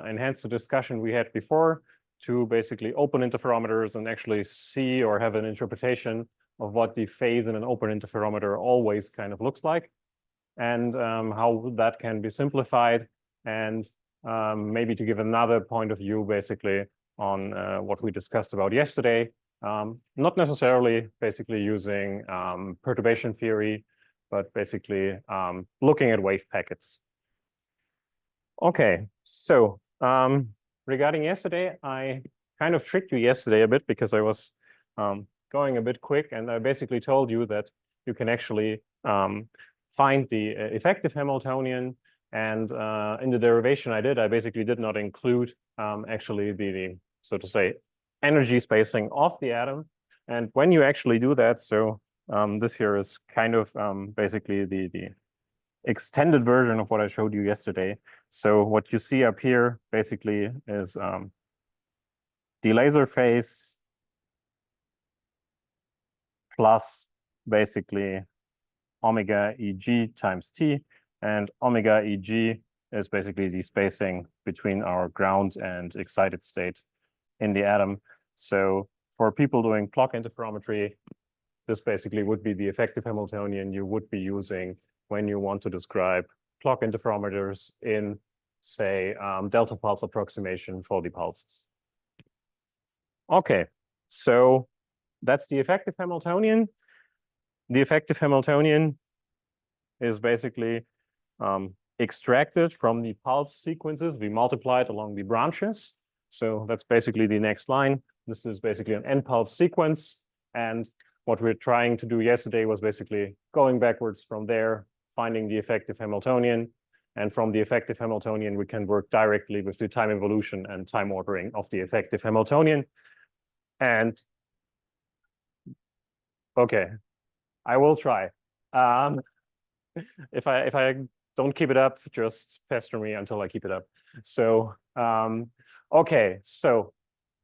enhance the discussion we had before to basically open interferometers and actually see or have an interpretation of what the phase in an open interferometer always kind of looks like, and how that can be simplified, and maybe to give another point of view basically on what we discussed about yesterday, not necessarily basically using perturbation theory, but basically looking at wave packets. Okay, so regarding yesterday, I kind of tricked you yesterday a bit because I was going a bit quick, and I basically told you that you can actually find the effective Hamiltonian, and in the derivation I did, I basically did not include actually the, so to say, energy spacing of the atom. And when you actually do that, so this here is kind of basically the extended version of what I showed you yesterday. So what you see up here basically is the laser phase plus basically omega Eg times T, and omega Eg is basically the spacing between our ground and excited state in the atom. So for people doing clock interferometry, this basically would be the effective Hamiltonian you would be using when you want to describe clock interferometers in, say, delta pulse approximation for the pulses. Okay, so that's the effective Hamiltonian. The effective Hamiltonian is basically extracted from the pulse sequences. We multiply it along the branches. So that's basically the next line. This is basically an n-pulse sequence. And what we're trying to do yesterday was basically going backwards from there, finding the effective Hamiltonian. And from the effective Hamiltonian, we can work directly with the time evolution and time ordering of the effective Hamiltonian. And okay, I will try. If I don't keep it up, just pester me until I keep it up. So okay, so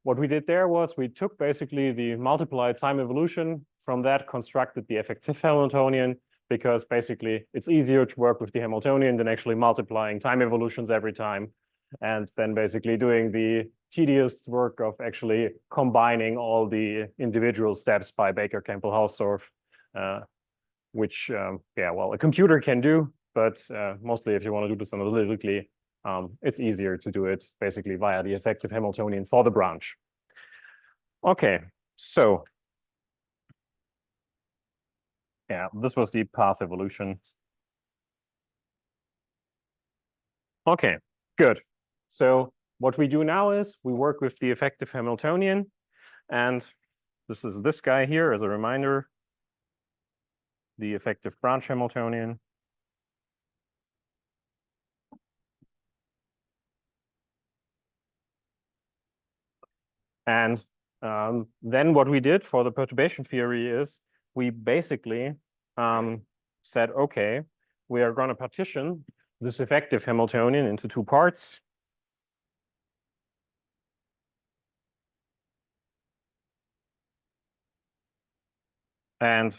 what we did there was we took basically the multiplied time evolution, from that constructed the effective Hamiltonian, because basically it's easier to work with the Hamiltonian than actually multiplying time evolutions every time, and then basically doing the tedious work of actually combining all the individual steps by Baker-Campbell-Hausdorff, which, yeah, well, a computer can do, but mostly if you want to do this analytically, it's easier to do it basically via the effective Hamiltonian for the branch. Okay, so yeah, this was the path evolution. Okay, good. So what we do now is we work with the effective Hamiltonian, and this is this guy here as a reminder, the effective branch Hamiltonian. And then what we did for the perturbation theory is we basically said, okay, we are going to partition this effective Hamiltonian into two parts. And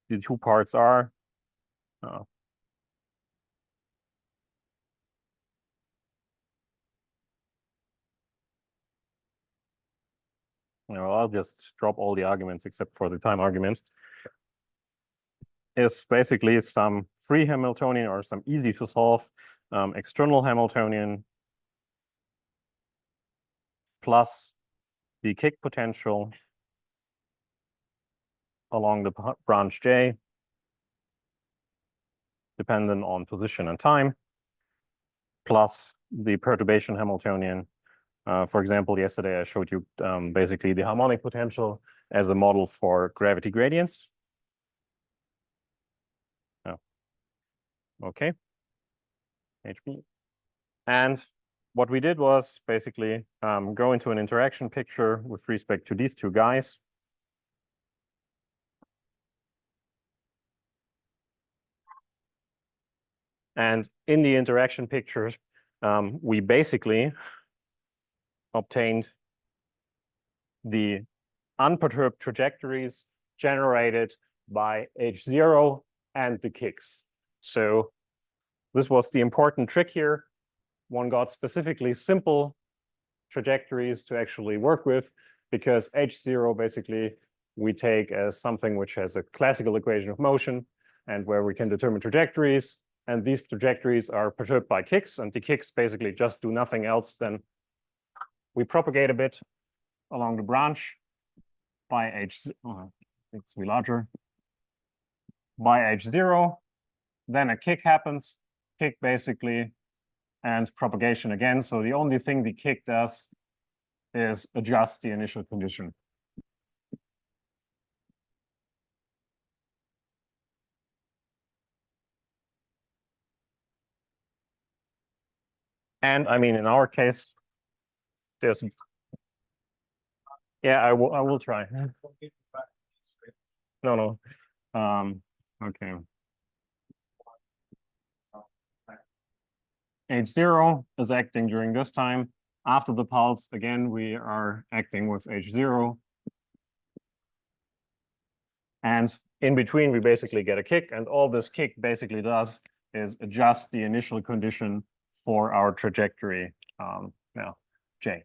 the two parts are I'll just drop all the arguments except for the time argument. Is basically some free Hamiltonian or some easy to solve external Hamiltonian plus the kick potential along the branch J, dependent on position and time, plus the perturbation Hamiltonian. For example, yesterday I showed you basically the harmonic potential as a model for gravity gradients. Oh. Okay, HB. And what we did was basically go into an interaction picture with respect to these two guys. And in the interaction pictures, we basically obtained the unperturbed trajectories generated by H0 and the kicks. So this was the important trick here. one got specifically simple trajectories to actually work with, because H0 basically we take as something which has a classical equation of motion and where we can determine trajectories. And these trajectories are perturbed by kicks, and the kicks basically just do nothing else than we propagate a bit along the branch by it's larger, by H0, then a kick happens, kick basically, and propagation again. So the only thing the kick does is adjust the initial condition. And I mean, in our case, there's, yeah, I will try. No. Okay. H0 is acting during this time. After the pulse, again, we are acting with H0. And in between, we basically get a kick. And all this kick basically does is adjust the initial condition for our trajectory now, J.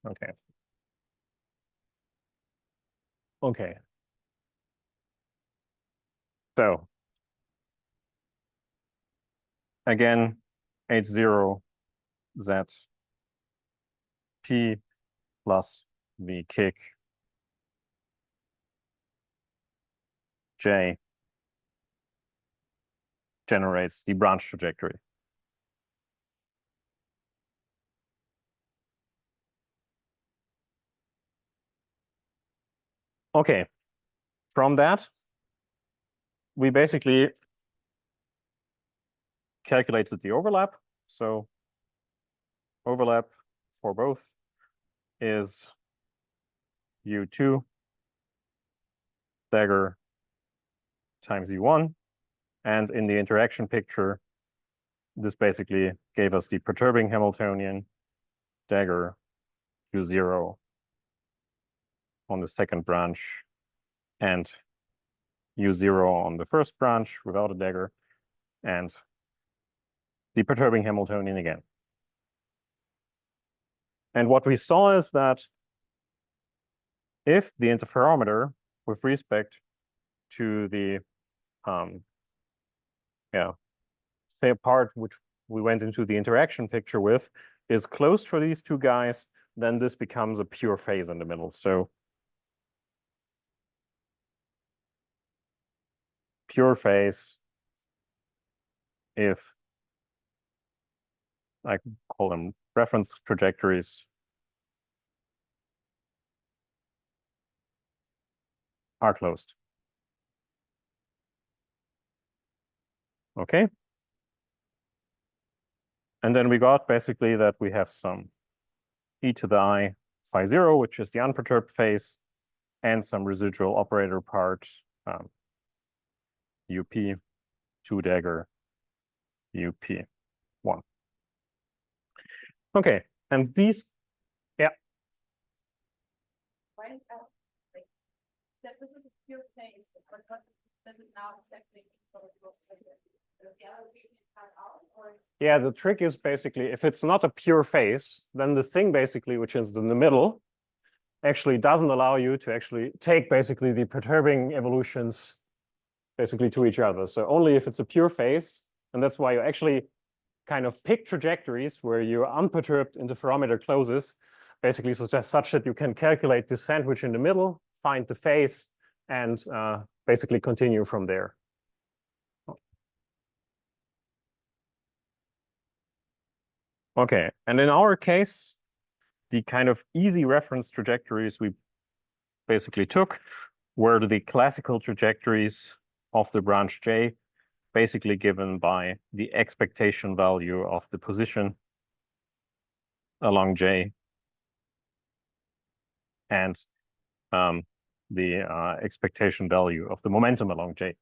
Okay. Okay. So again, H0 Z P plus the kick J generates the branch trajectory. Okay, from that, we basically calculated the overlap. So overlap for both is U2 dagger times U1. And in the interaction picture, this basically gave us the perturbing Hamiltonian dagger U0 on the second branch and U0 on the first branch without a dagger, and the perturbing Hamiltonian again. And what we saw is that if the interferometer with respect to the say part which we went into the interaction picture with is closed for these two guys, then this becomes a pure phase in the middle. So pure phase if I call them reference trajectories are closed. Okay. And then we got basically that we have some e to the I phi 0, which is the unperturbed phase, and some residual operator part, UP 2 dagger UP1. Okay, and these, yeah. Right? Like, that this is a pure phase, but what does it now exactly for the yeah, the trick is basically if it's not a pure phase, then this thing basically, which is in the middle, actually doesn't allow you to actually take basically the perturbing evolutions basically to each other. So only if it's a pure phase, and that's why you actually kind of pick trajectories where your unperturbed interferometer closes, basically such that you can calculate the sandwich in the middle, find the phase, and basically continue from there. Okay, and in our case, the kind of easy reference trajectories we basically took were the classical trajectories of the branch J, basically given by the expectation value of the position along J and the expectation value of the momentum along J.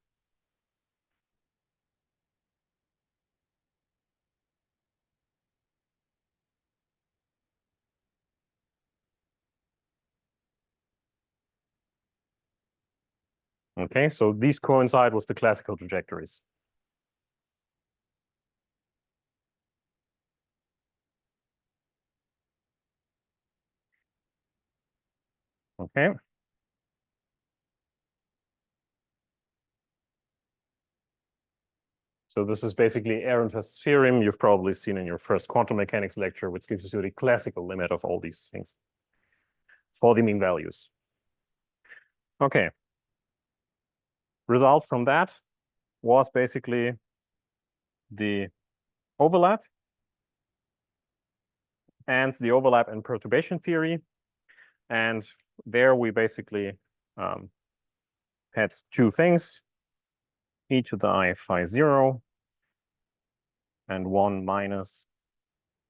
Okay, so these coincide with the classical trajectories. Okay. So this is basically Ehrenfest's theorem you've probably seen in your first quantum mechanics lecture, which gives you the classical limit of all these things for the mean values. Okay. Result from that was basically the overlap and the overlap in perturbation theory. And there we basically had two things, e to the I phi 0 and 1 minus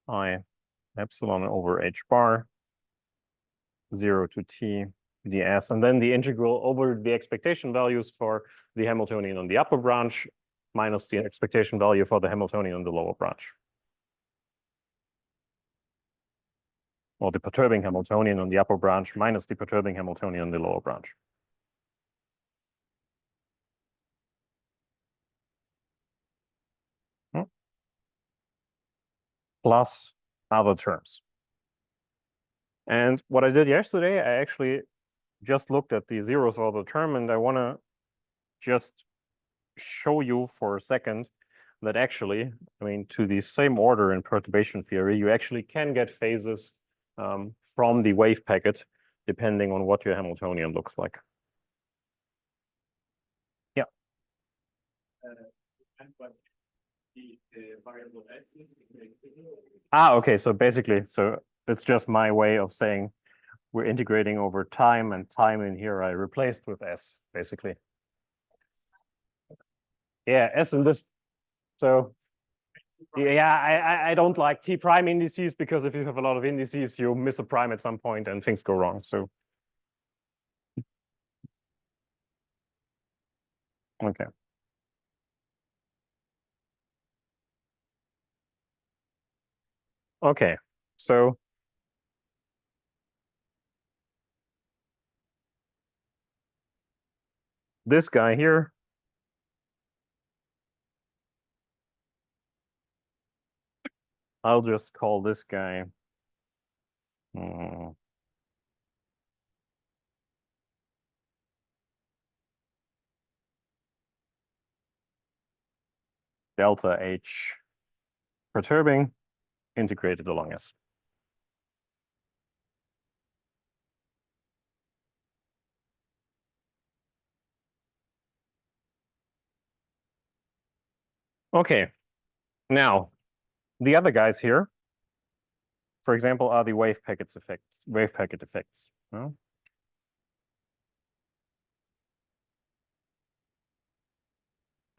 I epsilon over h bar 0 to t ds, and then the integral over the expectation values for the Hamiltonian on the upper branch minus the expectation value for the Hamiltonian on the lower branch. Or the perturbing Hamiltonian on the upper branch minus the perturbing Hamiltonian on the lower branch. Plus other terms. And what I did yesterday, I actually just looked at the zeros of the term, and I want to just show you for a second that actually, I mean, to the same order in perturbation theory, you actually can get phases from the wave packet, depending on what your Hamiltonian looks like. Yeah. Okay. So basically, so it's just my way of saying we're integrating over time, and time in here I replaced with s, basically. Yeah, s in this. So yeah, I don't like t prime indices, because if you have a lot of indices, you miss a prime at some point and things go wrong. So okay. Okay, so this guy here, I'll just call this guy delta H perturbing integrated along S. Okay, now the other guys here, for example, are the wave packet effects.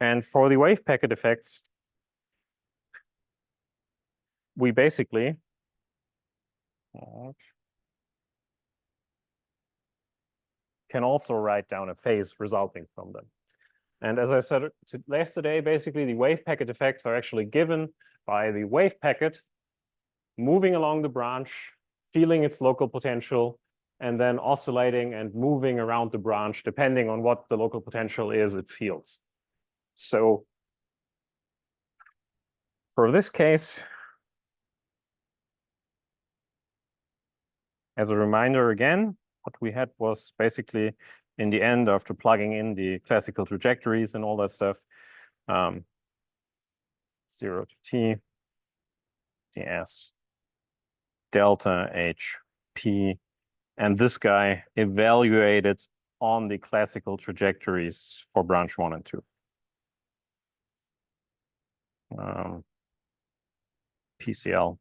And for the wave packet effects, we basically can also write down a phase resulting from them. And as I said yesterday, basically the wave packet effects are actually given by the wave packet moving along the branch, feeling its local potential, and then oscillating and moving around the branch depending on what the local potential is it feels. So for this case, as a reminder again, what we had was basically in the end, after plugging in the classical trajectories and all that stuff, 0 to t ds delta h p, and this guy evaluated on the classical trajectories for branch 1 and 2. PCL.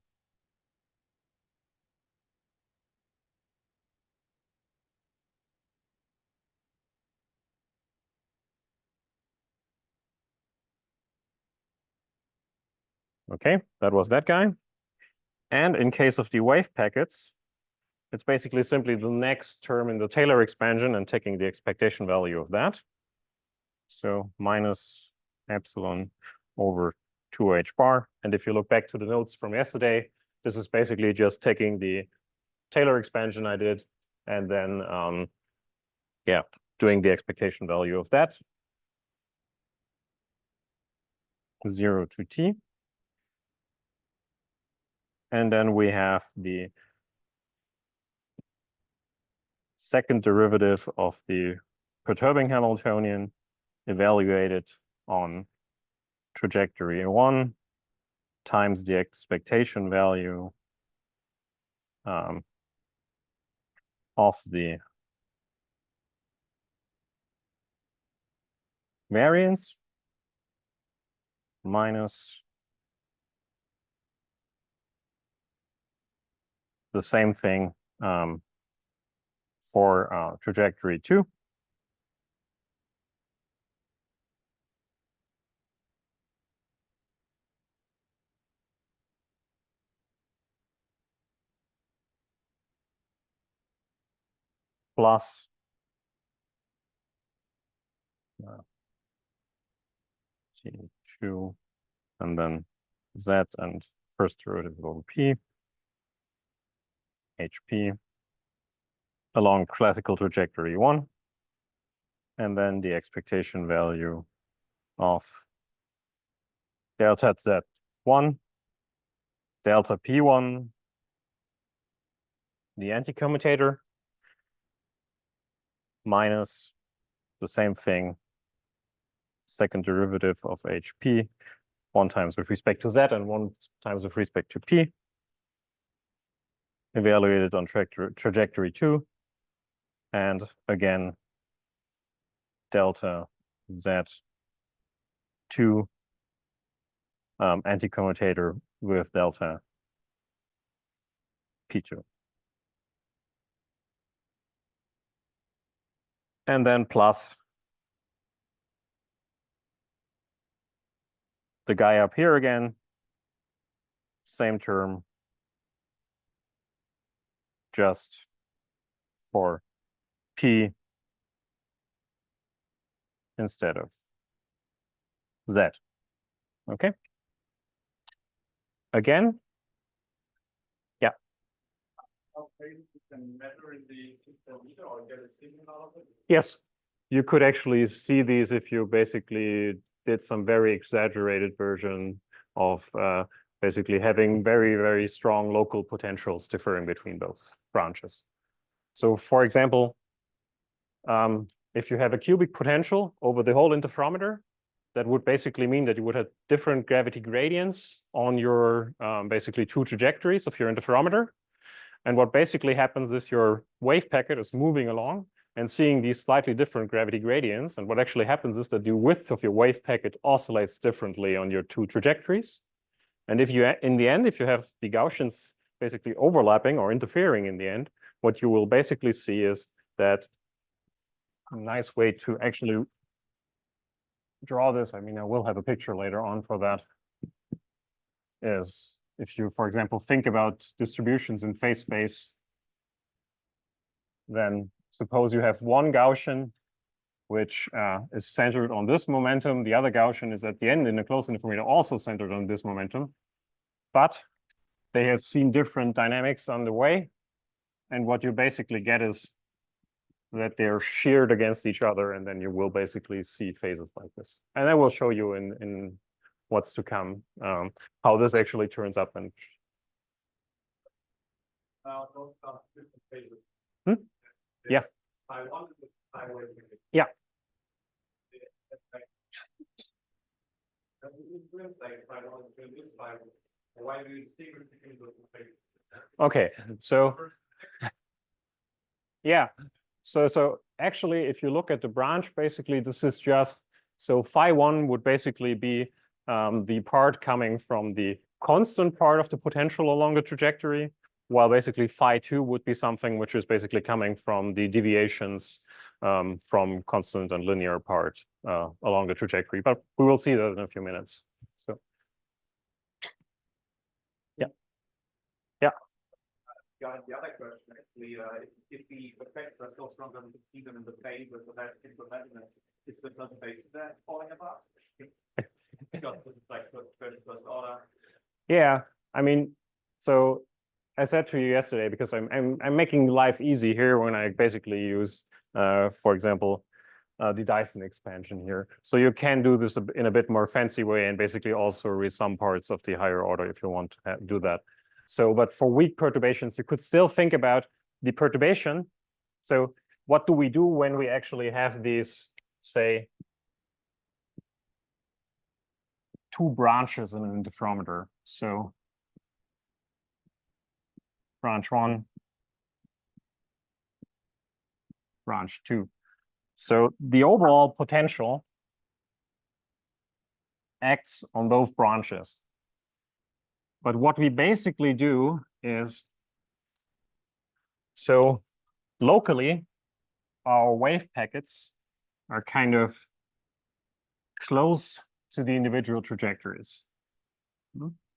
Okay, that was that guy. And in case of the wave packets, it's basically simply the next term in the Taylor expansion and taking the expectation value of that. So minus epsilon over 2h bar. And if you look back to the notes from yesterday, this is basically just taking the Taylor expansion I did and then, yeah, doing the expectation value of that, 0 to t. And then we have the second derivative of the perturbing Hamiltonian evaluated on trajectory 1 times the expectation value of the variance minus the same thing for trajectory 2. Plus T2 and then Z and first derivative over P, HP along classical trajectory 1, and then the expectation value of delta Z1, delta P1, the anticommutator, minus the same thing, second derivative of HP, 1 times with respect to Z and 1 times with respect to P, evaluated on trajectory 2, and again, delta Z2 anticommutator with delta P2. And then plus the guy up here again, same term, just for P instead of Z. Okay. Again. Yeah. Yes, you could actually see these if you basically did some very exaggerated version of basically having very, very strong local potentials differing between those branches. So for example, if you have a cubic potential over the whole interferometer, that would basically mean that you would have different gravity gradients on your basically 2 trajectories of your interferometer. And what basically happens is your wave packet is moving along and seeing these slightly different gravity gradients. And what actually happens is that the width of your wave packet oscillates differently on your 2 trajectories. And if you, in the end, if you have the Gaussians basically overlapping or interfering in the end, what you will basically see is that a nice way to actually draw this, I mean, I will have a picture later on for that, is if you, for example, think about distributions in phase space, then suppose you have one Gaussian which is centered on this momentum. The other Gaussian is at the end in a closed interferometer also centered on this momentum, but they have seen different dynamics on the way. And what you basically get is that they're sheared against each other, and then you will basically see phases like this. And I will show you in what's to come how this actually turns up. And yeah. Yeah. Okay, so yeah, so actually, if you look at the branch, basically this is just, so phi1 would basically be the part coming from the constant part of the potential along the trajectory, while basically phi2 would be something which is basically coming from the deviations from constant and linear part along the trajectory. But we will see that in a few minutes. So yeah. Yeah. Yeah, and the other question actually, if the effects are so strong that we can see them in the phase, so that is the conservation there falling apart? Because this is like first order. Yeah, I mean, so I said to you yesterday, because I'm making life easy here when I basically use, for example, the Dyson expansion here. So you can do this in a bit more fancy way and basically also resum parts of the higher order if you want to do that. So, but for weak perturbations, you could still think about the perturbation. So what do we do when we actually have these, say, two branches in an interferometer? So branch 1, branch 2. So the overall potential acts on both branches. But what we basically do is, so locally, our wave packets are kind of close to the individual trajectories.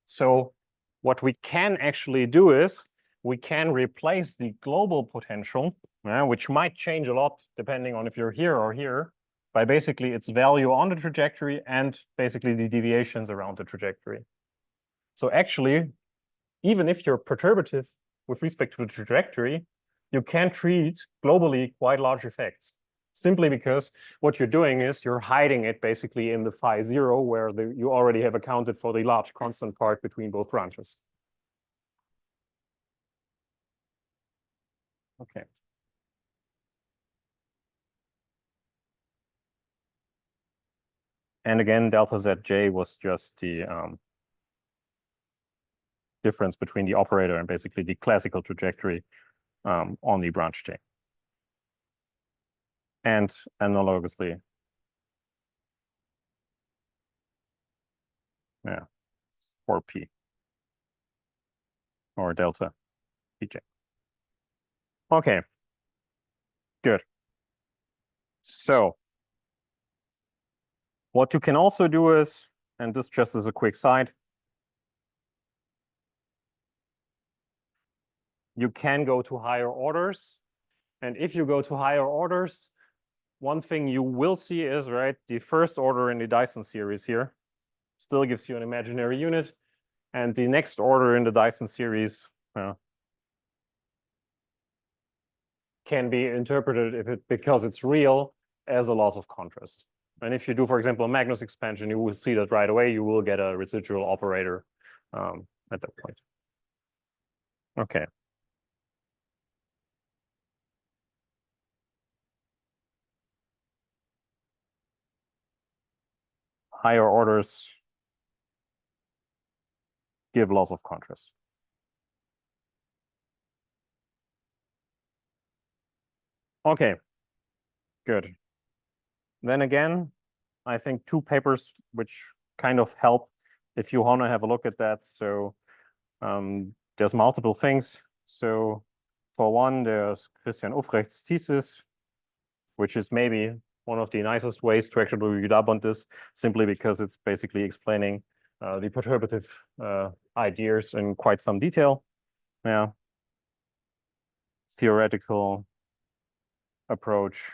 So what we can actually do is we can replace the global potential, which might change a lot depending on if you're here or here, by basically its value on the trajectory and basically the deviations around the trajectory. So actually, even if you're perturbative with respect to the trajectory, you can treat globally quite large effects, simply because what you're doing is you're hiding it basically in the phi 0, where you already have accounted for the large constant part between both branches. Okay. And again, delta Zj was just the difference between the operator and basically the classical trajectory on the branch J. And analogously, yeah, 4p or delta pj. Okay, good. So what you can also do is, and this just as a quick side, you can go to higher orders. And if you go to higher orders, one thing you will see is, right, the first order in the Dyson series here still gives you an imaginary unit. And the next order in the Dyson series can be interpreted because it's real as a loss of contrast. And if you do, for example, a Magnus expansion, you will see that right away. You will get a residual operator at that point. Okay. Higher orders give loss of contrast. Okay, good. Then again, I think two papers which kind of help if you want to have a look at that. So there's multiple things. So for one, there's Christian Ufrecht's thesis, which is maybe one of the nicest ways to actually read up on this, simply because it's basically explaining the perturbative ideas in quite some detail. Yeah. Theoretical approach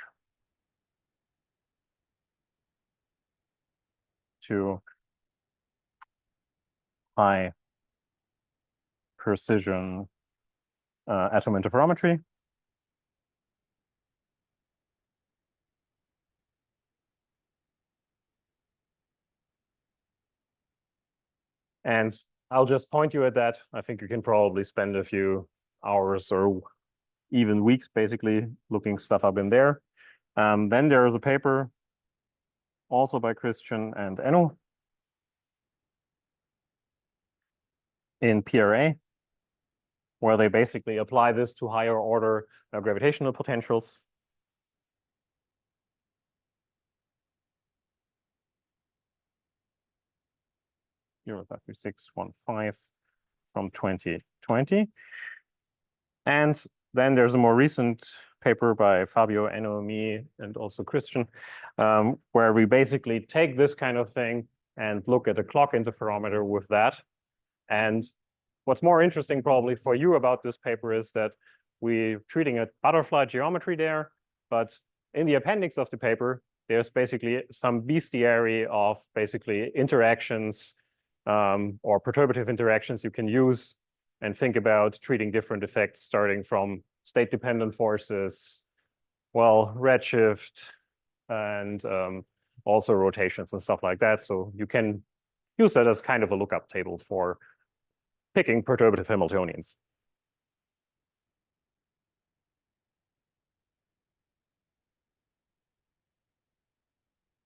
to high precision atom interferometry. And I'll just point you at that. I think you can probably spend a few hours or even weeks basically looking stuff up in there. Then there is a paper also by Christian and Enno in PRA, where they basically apply this to higher order gravitational potentials. Here, 53615 from 2020. And then there's a more recent paper by Fabio, Enno, me, and also Christian, where we basically take this kind of thing and look at a clock interferometer with that. And what's more interesting probably for you about this paper is that we're treating a butterfly geometry there, but in the appendix of the paper, there's basically some bestiary of basically interactions or perturbative interactions you can use and think about treating different effects starting from state-dependent forces, well, redshift, and also rotations and stuff like that. So you can use that as kind of a lookup table for picking perturbative Hamiltonians.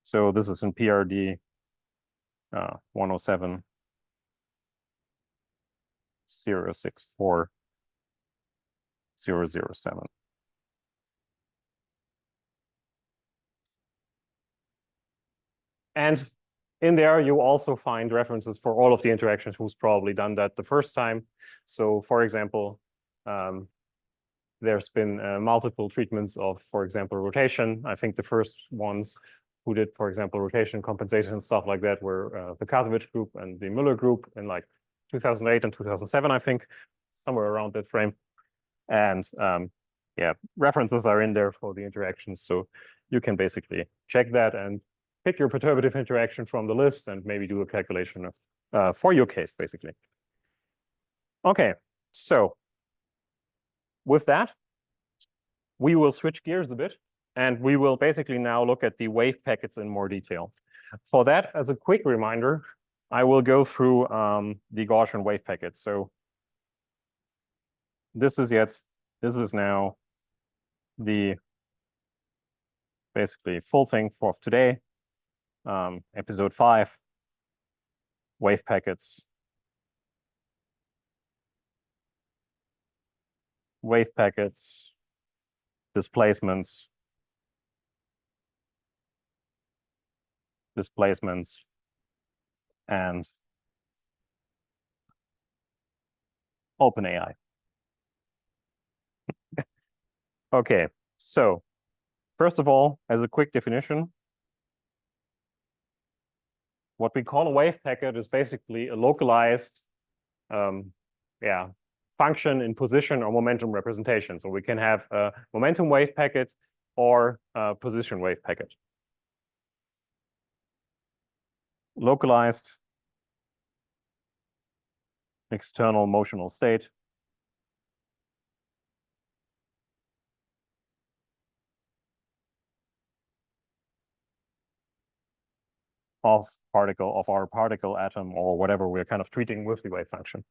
So this is in PRD 107 064 007. And in there, you also find references for all of the interactions who's probably done that the first time. So for example, there's been multiple treatments of, for example, rotation. I think the first ones who did, for example, rotation compensation and stuff like that were the Kazovich group and the Müller group in like 2008 and 2007, I think, somewhere around that frame. And yeah, references are in there for the interactions. So you can basically check that and pick your perturbative interaction from the list and maybe do a calculation for your case, basically. Okay, so with that, we will switch gears a bit, and we will basically now look at the wave packets in more detail. For that, as a quick reminder, I will go through the Gaussian wave packet. So this is now the basically full thing for today. Episode 5, wave packets. Wave packets, displacements, and OpenAI. Okay, so first of all, as a quick definition, what we call a wave packet is basically a localized function in position or momentum representation. So we can have a momentum wave packet or a position wave packet. Localized external motional state of our particle atom or whatever we're kind of treating with the wave function.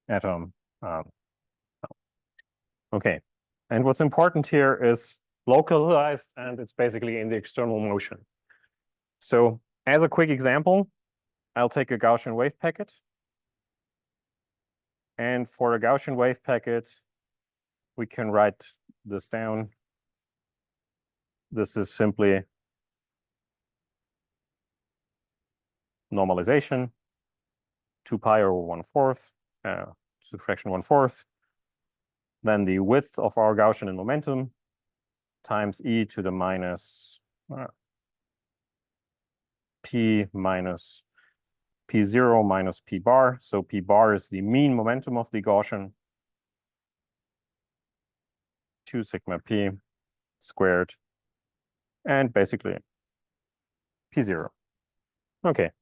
Atom. Okay, and what's important here is localized, and it's basically in the external motion. So as a quick example, I'll take a Gaussian wave packet. And for a Gaussian wave packet, we can write this down. This is simply normalization, 2 pi over 1/4, to fraction 1/4. Then the width of our Gaussian in momentum times e to the minus p minus p0 minus p bar. So p bar is the mean momentum of the Gaussian, 2 sigma p squared, and basically p0. Okay.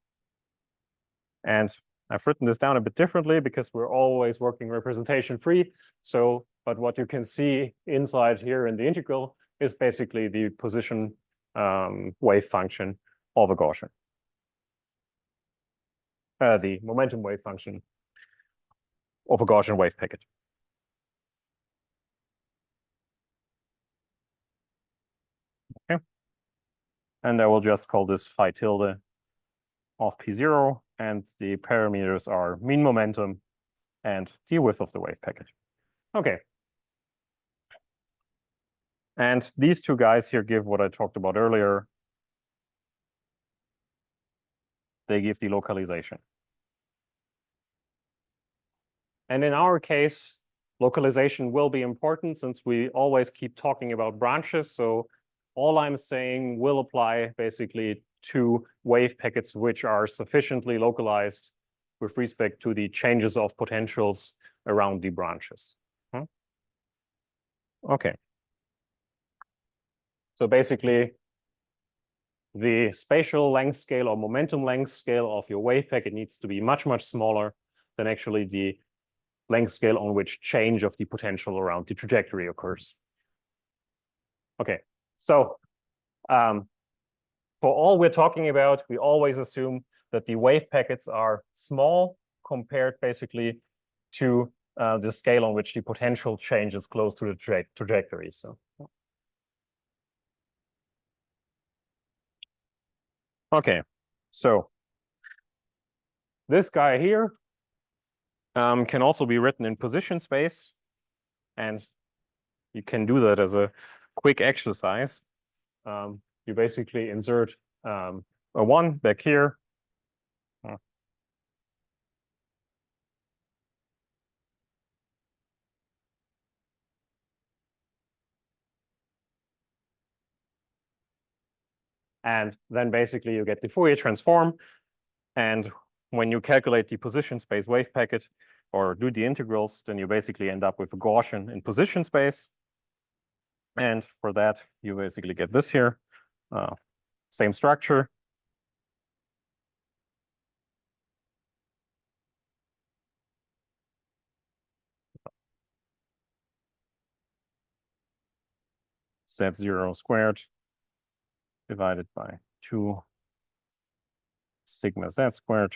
And I've written this down a bit differently because we're always working representation free. So, but what you can see inside here in the integral is basically the position wave function of a Gaussian. The momentum wave function of a Gaussian wave packet. Okay. And I will just call this phi tilde of P0, and the parameters are mean momentum and the width of the wave packet. Okay. And these two guys here give what I talked about earlier. They give the localization. And in our case, localization will be important since we always keep talking about branches. So all I'm saying will apply basically to wave packets which are sufficiently localized with respect to the changes of potentials around the branches. Okay. So basically, the spatial length scale or momentum length scale of your wave packet needs to be much, much smaller than actually the length scale on which change of the potential around the trajectory occurs. Okay, so for all we're talking about, we always assume that the wave packets are small compared basically to the scale on which the potential change is close to the trajectory. So, okay, so this guy here can also be written in position space, and you can do that as a quick exercise. You basically insert a 1 back here. And then basically you get the Fourier transform. And when you calculate the position space wave packet or do the integrals, then you basically end up with a Gaussian in position space. And for that, you basically get this here. Same structure. Z0 squared divided by 2 sigma z squared.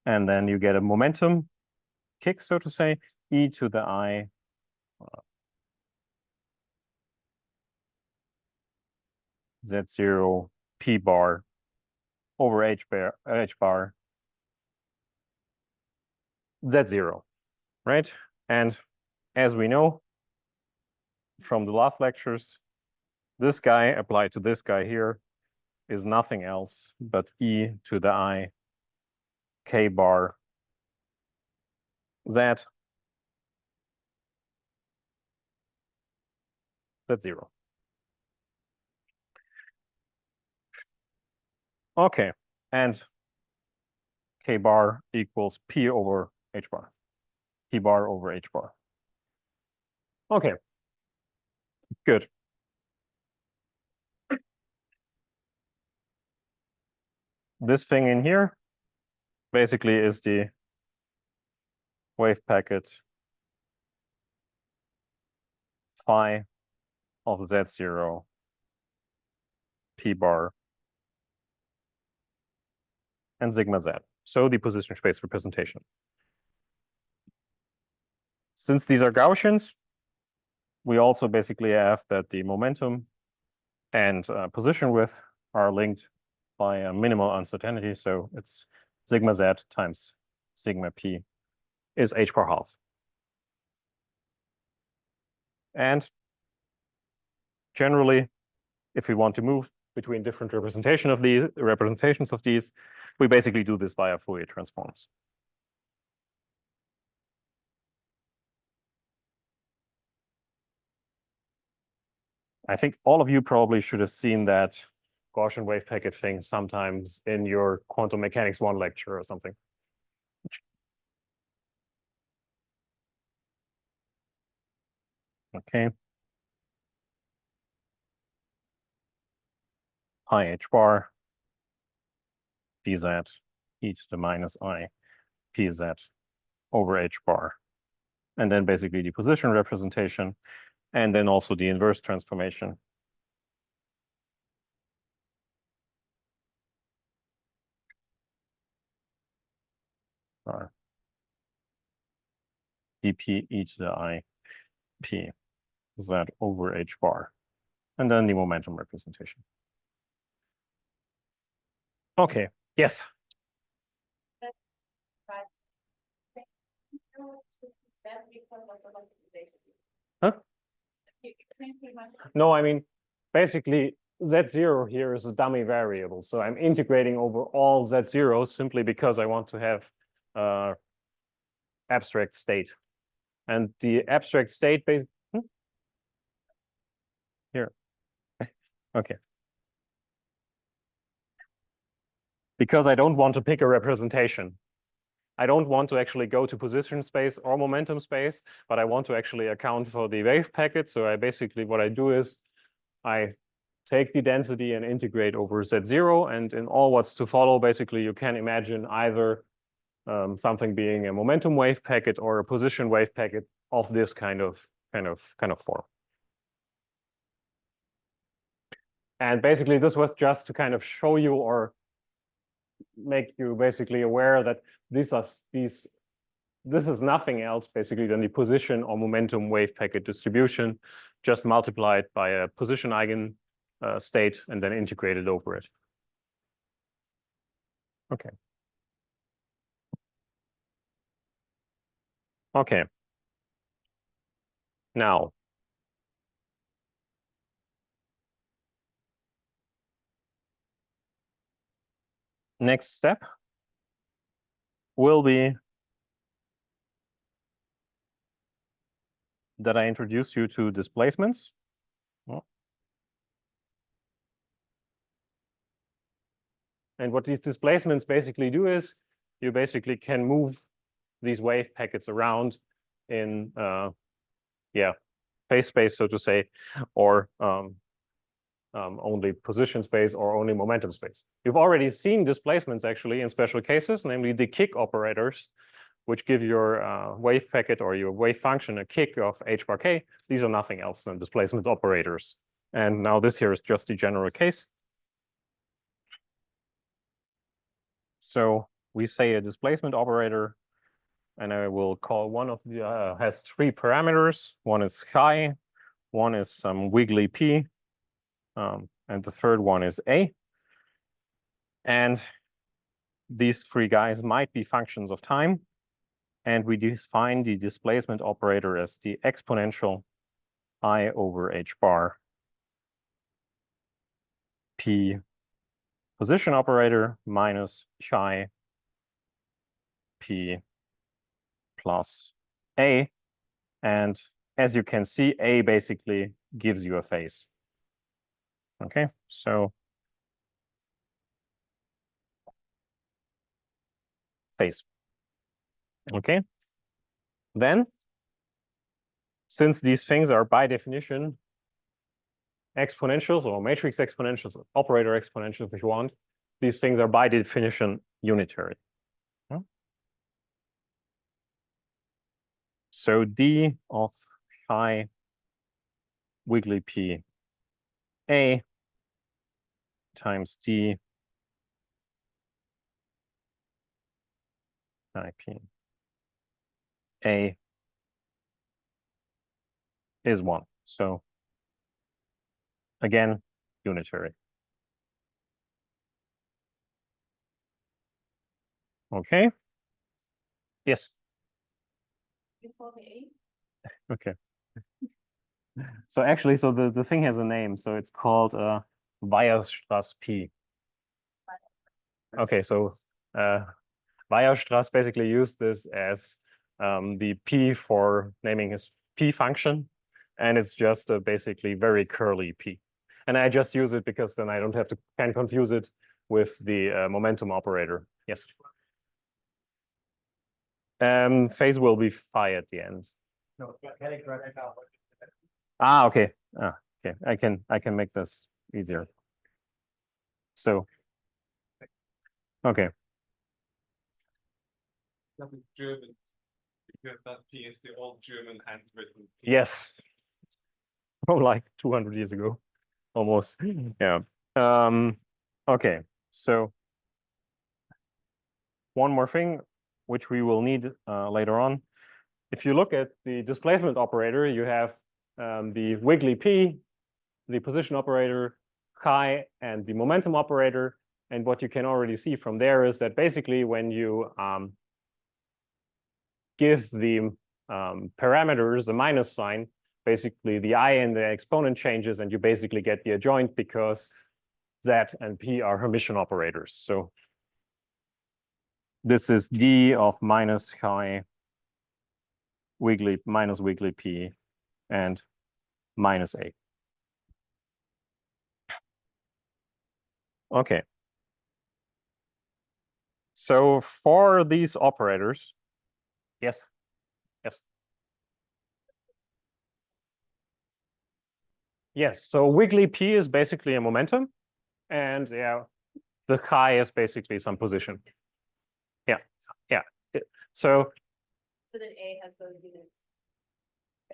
And then you get a momentum kick, so to say, e to the I Z0 P bar over H bar Z0, right? And as we know from the last lectures, this guy applied to this guy here is nothing else but e to the I k bar z Z0. Okay, and k bar equals p over h bar, p bar over h bar. Okay, good. This thing in here basically is the wave packet phi of Z0 P bar and sigma z. So the position space representation. Since these are Gaussians, we also basically have that the momentum and position width are linked by a minimal uncertainty. So it's sigma z times sigma p is h bar half. And generally, if we want to move between different representations of these, we basically do this via Fourier transforms. I think all of you probably should have seen that Gaussian wave packet thing sometimes in your quantum mechanics 1 lecture or something. Okay. Pi h bar pz e to the minus I pz over h bar. And then basically the position representation, and then also the inverse transformation. dp e to the I p z over h bar. And then the momentum representation. Okay, yes. Huh? No, I mean, basically, Z0 here is a dummy variable. So I'm integrating over all Z0s simply because I want to have abstract state. And the abstract state here. Okay. Because I don't want to pick a representation. I don't want to actually go to position space or momentum space, but I want to actually account for the wave packet. So I basically, what I do is I take the density and integrate over Z0. And in all what's to follow, basically, you can imagine either something being a momentum wave packet or a position wave packet of this kind of form. And basically, this was just to kind of show you or make you basically aware that this is nothing else basically than the position or momentum wave packet distribution, just multiplied by a position eigen state and then integrated over it. Okay. Okay. Now, next step will be that I introduce you to displacements. And what these displacements basically do is you basically can move these wave packets around in phase space, so to say, or only position space or only momentum space. You've already seen displacements actually in special cases, namely the kick operators, which give your wave packet or your wave function a kick of h bar k. These are nothing else than displacement operators. And now this here is just the general case. So we say a displacement operator, and I will call one of the has three parameters. One is chi, one is some wiggly p, and the third one is a. And these three guys might be functions of time. And we define the displacement operator as the exponential I over h bar p position operator minus chi p plus a. And as you can see, a basically gives you a phase. Okay, so phase. Okay, then since these things are by definition exponentials or matrix exponentials, or operator exponentials if you want, these things are by definition unitary. So d of chi wiggly p a times d chi p a is 1. So again, unitary. Okay. Yes. Before the A. Okay. So actually, so the thing has a name. So it's called Weierstrass P. Okay, so Weierstrass basically used this as the P for naming his P function. And it's just a basically very curly P. And I just use it because then I don't have to kind of confuse it with the momentum operator. Yes. Phase will be phi at the end. No, can I correct it now? Ah, okay. Okay. I can make this easier. So, okay. That is German, because that P is the old German handwritten P. Yes. From like 200 years ago, almost. Yeah. Okay. So one more thing, which we will need later on. If you look at the displacement operator, you have the wiggly p, the position operator, chi, and the momentum operator. And what you can already see from there is that basically when you give the parameters the minus sign, basically the I and the exponent changes, and you basically get the adjoint because Z and P are Hermitian operators. So this is D of minus chi wiggly minus wiggly P and minus A. Okay. So for these operators, yes, yes. Yes, so wiggly P is basically a momentum, and yeah, the chi is basically some position. Yeah, yeah. So So then A has those units.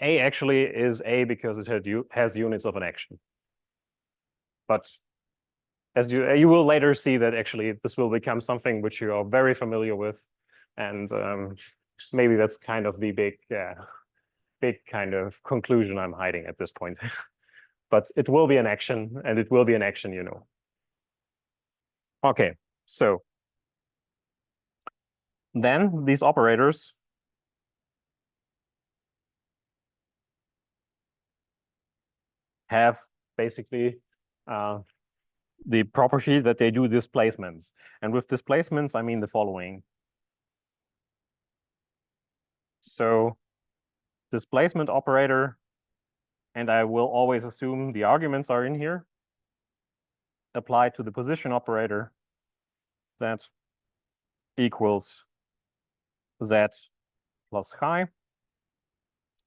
A actually is A because it has units of an action. But as you will later see that actually this will become something which you are very familiar with, and maybe that's kind of the big kind of conclusion I'm hiding at this point. But it will be an action, and it will be an action, you know. Okay, so then these operators have basically the property that they do displacements. And with displacements, I mean the following. So displacement operator, and I will always assume the arguments are in here, apply to the position operator, that equals z plus chi.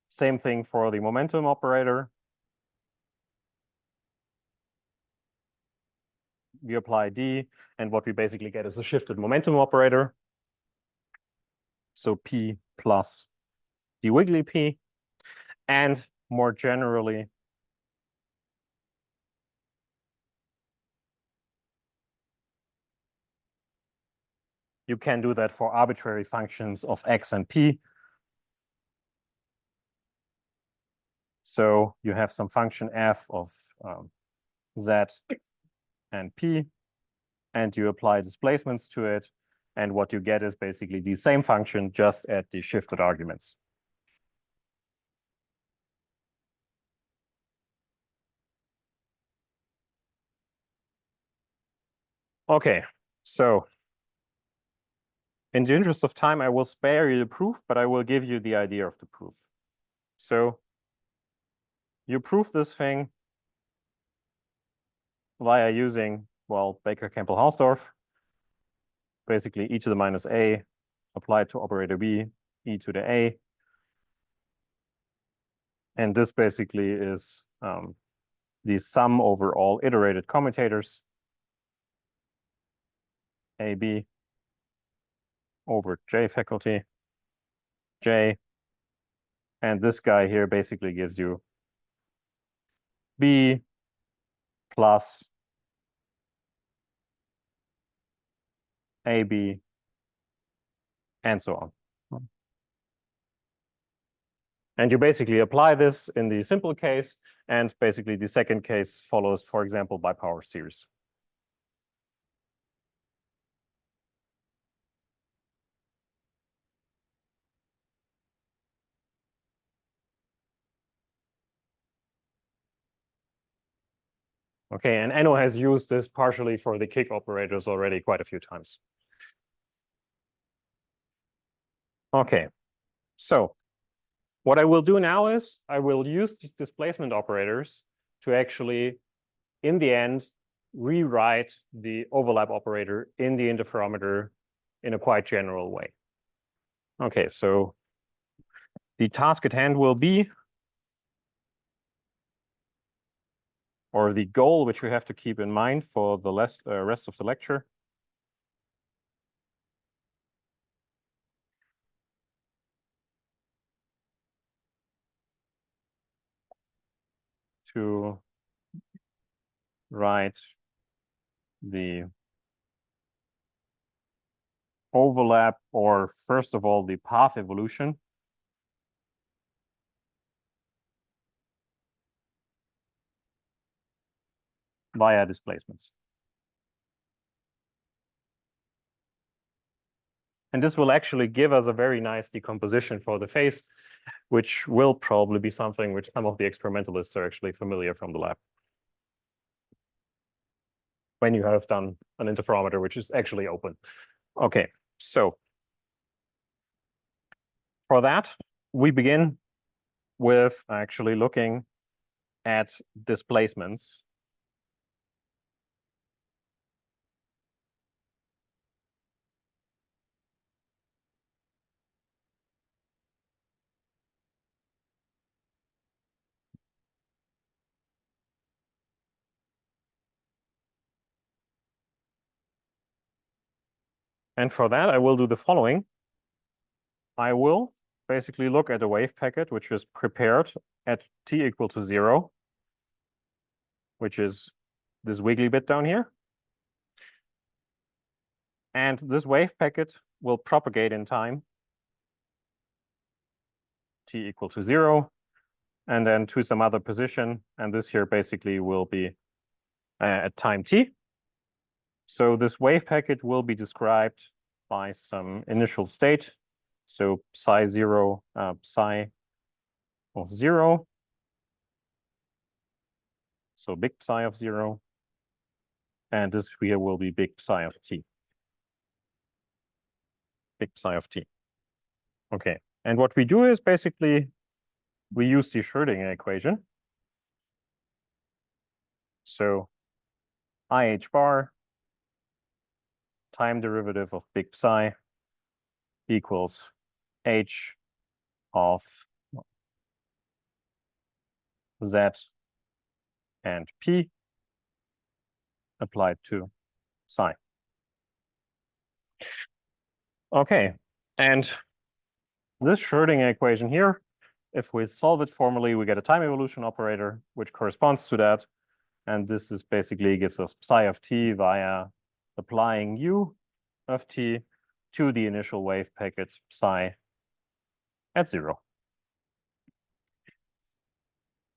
Same thing for the momentum operator. We apply d, and what we basically get is a shifted momentum operator. So p plus d wiggly p. And more generally, you can do that for arbitrary functions of x and p. So you have some function f of z and p, and you apply displacements to it. And what you get is basically the same function, just at the shifted arguments. Okay, so in the interest of time, I will spare you the proof, but I will give you the idea of the proof. So you prove this thing via using, well, Baker-Campbell-Hausdorff, basically e to the minus a applied to operator b, e to the a. And this basically is the sum over all iterated commutators, AB over J faculty, J. And this guy here basically gives you B plus AB and so on. And you basically apply this in the simple case, and basically the second case follows, for example, by power series. Okay, and Enno has used this partially for the kick operators already quite a few times. Okay, so what I will do now is I will use these displacement operators to actually, in the end, rewrite the overlap operator in the interferometer in a quite general way. Okay, so the task at hand will be, or the goal which we have to keep in mind for the rest of the lecture, to write the overlap, or first of all, the path evolution via displacements. And this will actually give us a very nice decomposition for the phase, which will probably be something which some of the experimentalists are actually familiar from the lab, when you have done an interferometer which is actually open. Okay, so for that, we begin with actually looking at displacements. And for that, I will do the following. I will basically look at a wave packet which is prepared at t equal to 0, which is this wiggly bit down here. And this wave packet will propagate in time t equal to 0, and then to some other position. And this here basically will be at time t. So this wave packet will be described by some initial state. So psi 0, psi of 0. So big psi of 0. And this here will be big psi of t. Big psi of t. Okay. And what we do is basically we use the Schrödinger equation. So IH bar time derivative of big psi equals h of z and p applied to psi. Okay, and this Schrödinger equation here, if we solve it formally, we get a time evolution operator which corresponds to that. And this is basically gives us psi of t via applying u of t to the initial wave packet psi at 0.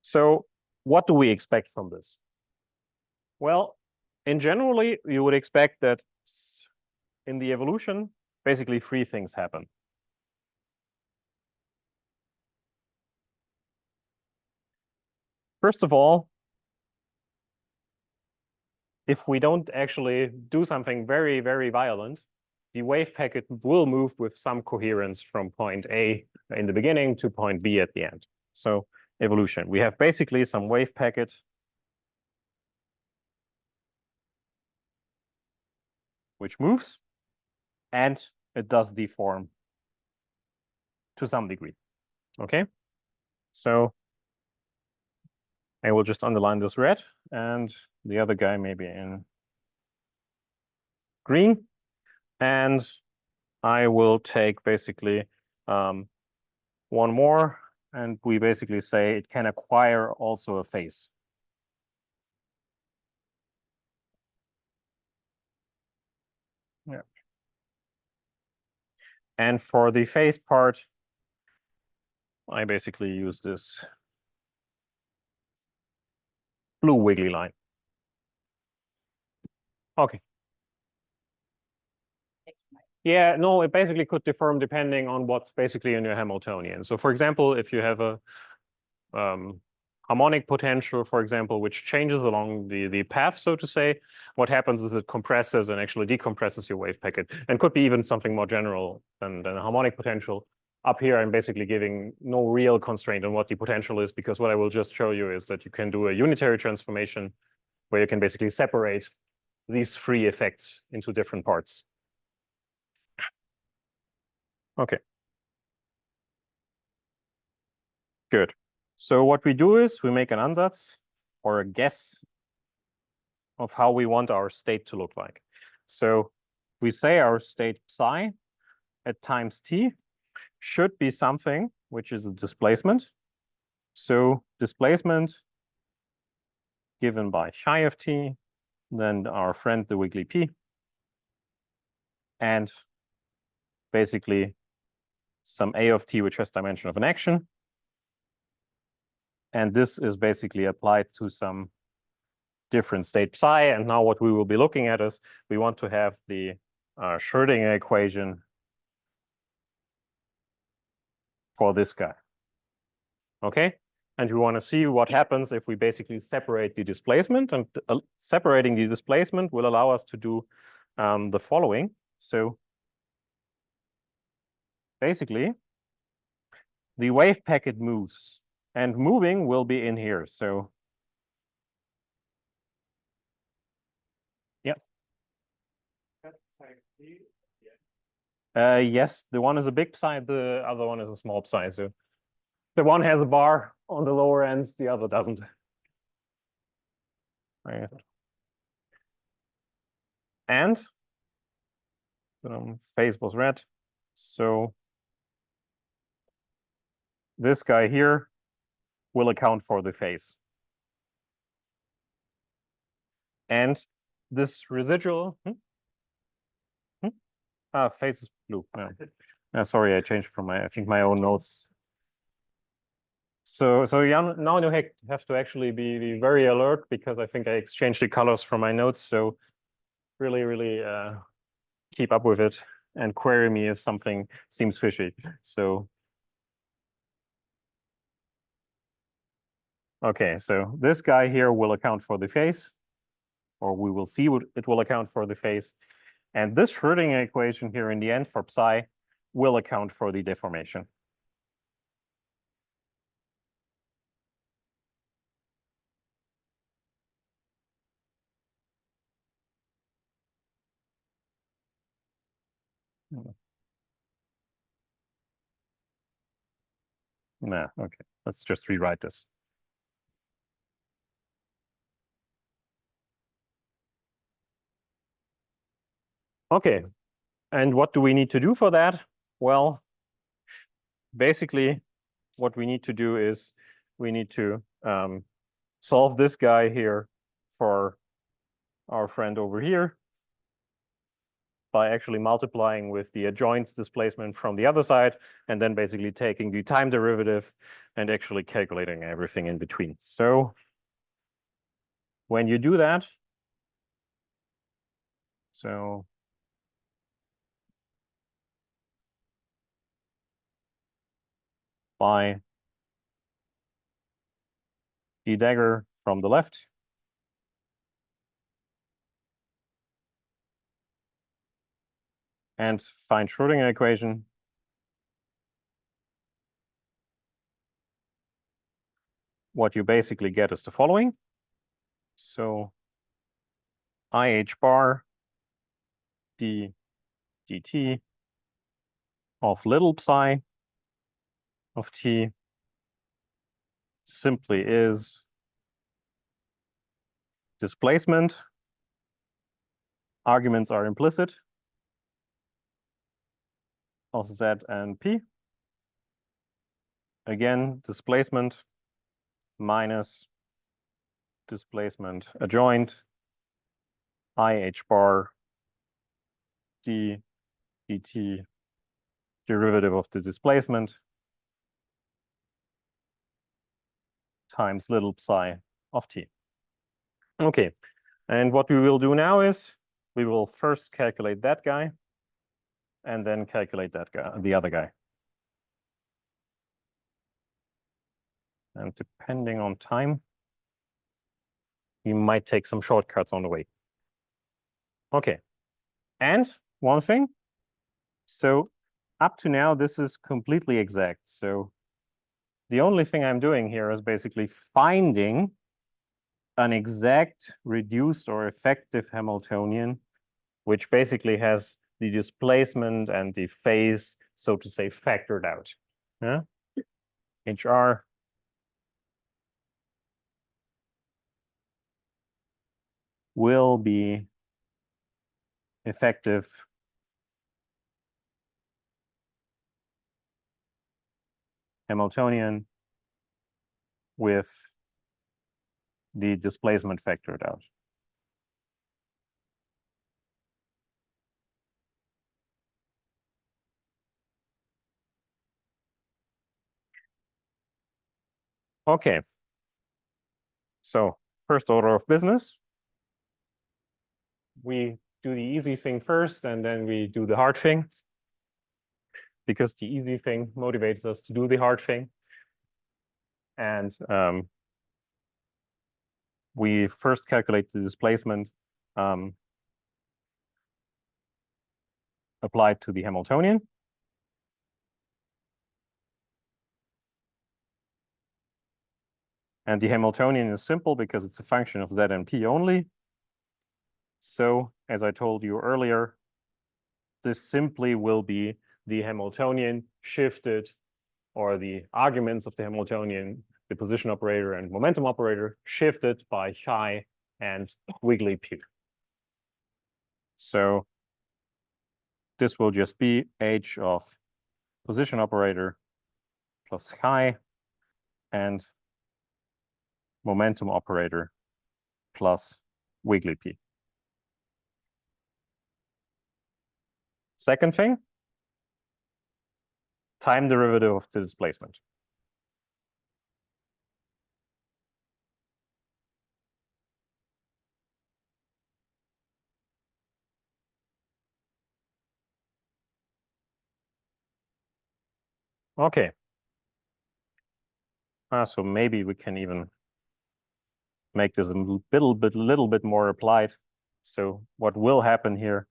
So what do we expect from this? Well, in generally, you would expect that in the evolution, basically 3 things happen. First of all, if we don't actually do something very, very violent, the wave packet will move with some coherence from point A in the beginning to point B at the end. So evolution, we have basically some wave packet which moves, and it does deform to some degree. Okay, so I will just underline this red and the other guy maybe in green. And I will take basically one more, and we basically say it can acquire also a phase. Yeah. And for the phase part, I basically use this blue wiggly line. Okay. Yeah, no, it basically could deform depending on what's basically in your Hamiltonian. So for example, if you have a harmonic potential, for example, which changes along the path, so to say, what happens is it compresses and actually decompresses your wave packet, and could be even something more general than a harmonic potential. Up here, I'm basically giving no real constraint on what the potential is, because what I will just show you is that you can do a unitary transformation where you can basically separate these 3 effects into different parts. Okay. Good. So what we do is we make an ansatz or a guess of how we want our state to look like. So we say our state psi at times t should be something which is a displacement. So displacement given by psi of t, then our friend the wiggly p, and basically some a of t which has dimension of an action. And this is basically applied to some different state psi. And now what we will be looking at is we want to have the Schrödinger equation for this guy. Okay, and we want to see what happens if we basically separate the displacement, and separating the displacement will allow us to do the following. So basically the wave packet moves, and moving will be in here. So yeah. Yes, the one is a big psi, the other one is a small psi. So the one has a bar on the lower end, the other doesn't. Right. And phase was red. So this guy here will account for the phase. And this residual, phase is blue. Sorry, I changed from I think my own notes. So now you have to actually be very alert, because I think I exchanged the colors from my notes. So really keep up with it and query me if something seems fishy. So okay, so this guy here will account for the phase, or we will see what it will account for the phase. And this Schrödinger equation here in the end for psi will account for the deformation. Nah, okay, let's just rewrite this. Okay, and what do we need to do for that? Well, basically, what we need to do is we need to solve this guy here for our friend over here by actually multiplying with the adjoint displacement from the other side, and then basically taking the time derivative and actually calculating everything in between. So when you do that, so by the dagger from the left, and find Schrödinger equation, what you basically get is the following. So IH bar d dt of little psi of t simply is displacement. Arguments are implicit of z and p. Again, displacement minus displacement adjoint IH bar d dt derivative of the displacement times little psi of t. Okay, and what we will do now is we will first calculate that guy and then calculate that guy, the other guy. And depending on time, you might take some shortcuts on the way. Okay, and one thing, so up to now, this is completely exact. So the only thing I'm doing here is basically finding an exact reduced or effective Hamiltonian, which basically has the displacement and the phase, so to say, factored out. Yeah? HR will be effective Hamiltonian with the displacement factored out. Okay. So first order of business, we do the easy thing first, and then we do the hard thing, because the easy thing motivates us to do the hard thing. And we first calculate the displacement applied to the Hamiltonian. And the Hamiltonian is simple because it's a function of z and p only. So as I told you earlier, this simply will be the Hamiltonian shifted, or the arguments of the Hamiltonian, the position operator and momentum operator, shifted by chi and wiggly p. So this will just be h of position operator plus chi and momentum operator plus wiggly p. Second thing, time derivative of the displacement. Okay. So maybe we can even make this a little bit more applied. So what will happen here,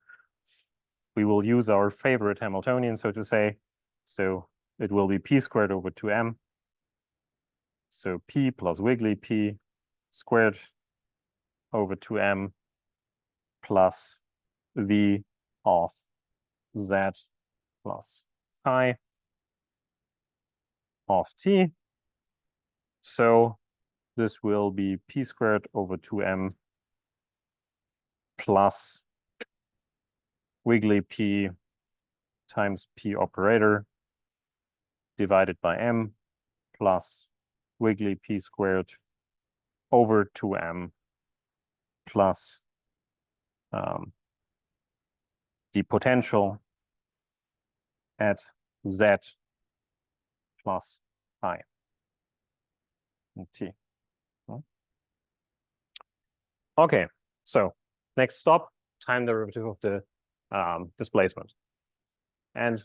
we will use our favorite Hamiltonian, so to say. So it will be p squared over 2m. So p plus wiggly p squared over 2m plus v of z plus chi of t. So this will be p squared over 2m plus wiggly p times p operator divided by m plus wiggly p squared over 2m plus the potential at z plus I and t. Okay, so next stop, time derivative of the displacement. And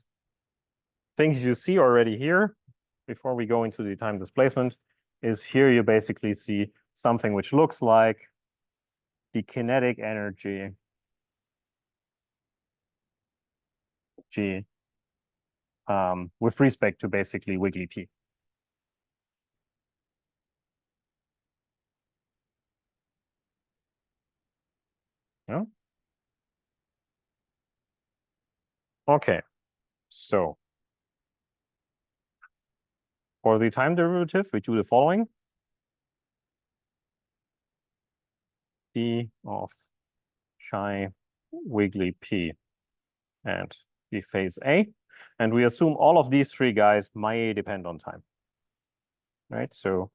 things you see already here, before we go into the time displacement, is here you basically see something which looks like the kinetic energy G with respect to basically wiggly p. Yeah. Okay, so for the time derivative, we do the following. D of chi wiggly p and the phase A. And we assume all of these three guys may depend on time. Right, so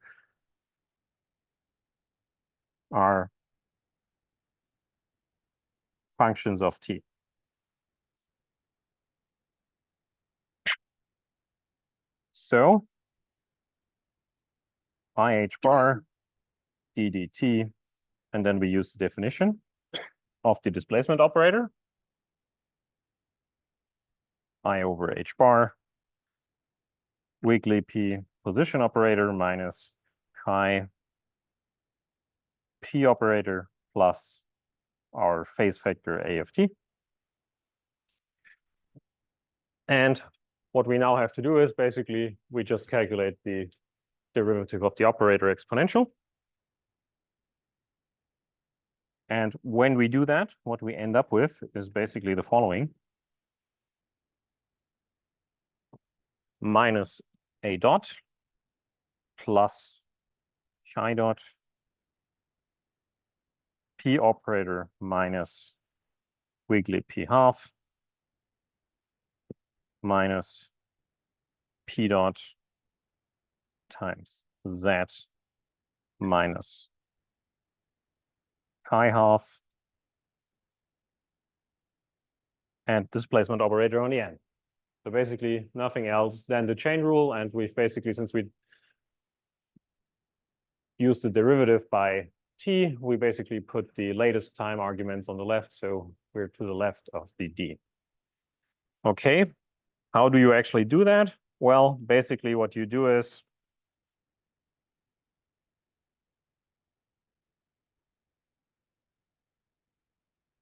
are functions of t. So IH bar d dt, and then we use the definition of the displacement operator. I over H bar wiggly p position operator minus chi p operator plus our phase vector A of t. And what we now have to do is basically we just calculate the derivative of the operator exponential. And when we do that, what we end up with is basically the following. Minus A dot plus chi dot P operator minus wiggly P half minus P dot times Z minus chi half and displacement operator on the end. So basically nothing else than the chain rule. And we've basically, since we used the derivative by t, we basically put the latest time arguments on the left. So we're to the left of the d. Okay, how do you actually do that? Well, basically what you do is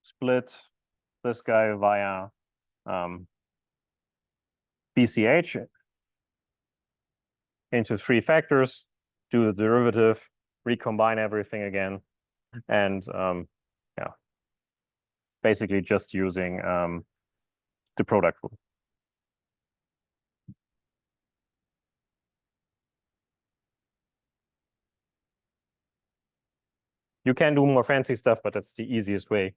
split this guy via BCH into three factors, do the derivative, recombine everything again, and yeah, basically just using the product rule. You can do more fancy stuff, but that's the easiest way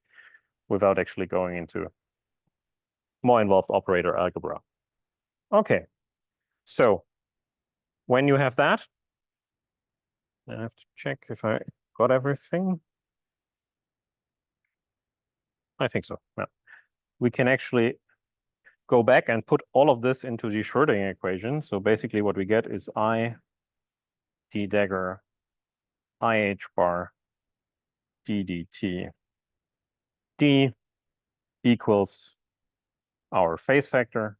without actually going into more involved operator algebra. Okay, so when you have that, I have to check if I got everything. I think so. Yeah. We can actually go back and put all of this into the Schrödinger equation. So basically what we get is I d dagger IH bar d dt d equals our phase factor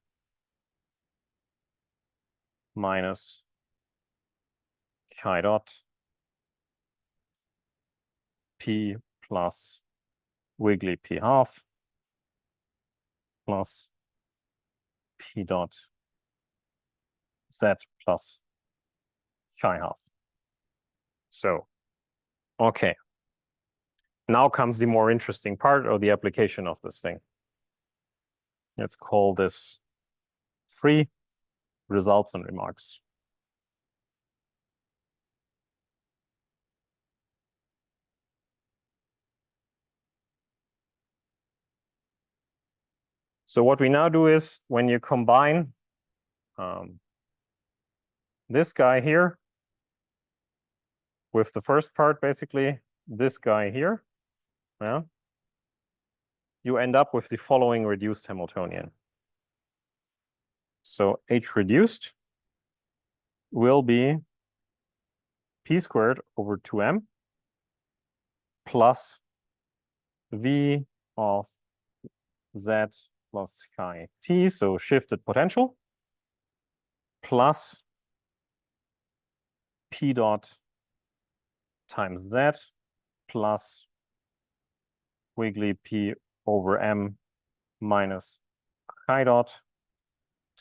minus chi dot p plus wiggly p half plus p dot z plus chi half. So, okay. Now comes the more interesting part, or the application of this thing. Let's call this free results and remarks. So what we now do is, when you combine this guy here with the first part, basically this guy here, yeah, you end up with the following reduced Hamiltonian. So H reduced will be p squared over 2m plus v of z plus chi t, so shifted potential, plus p dot times z plus wiggly p over m minus chi dot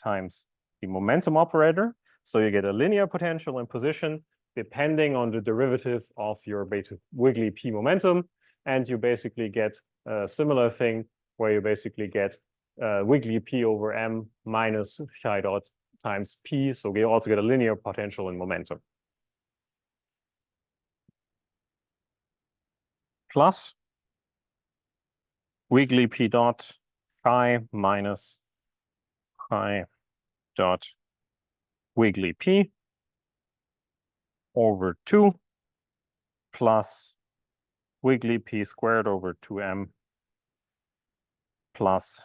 times the momentum operator. So you get a linear potential in position depending on the derivative of your beta wiggly p momentum. And you basically get a similar thing where you basically get wiggly p over m minus chi dot times p. So we also get a linear potential in momentum. Plus wiggly p dot chi minus chi dot wiggly p over 2 plus wiggly p squared over 2m plus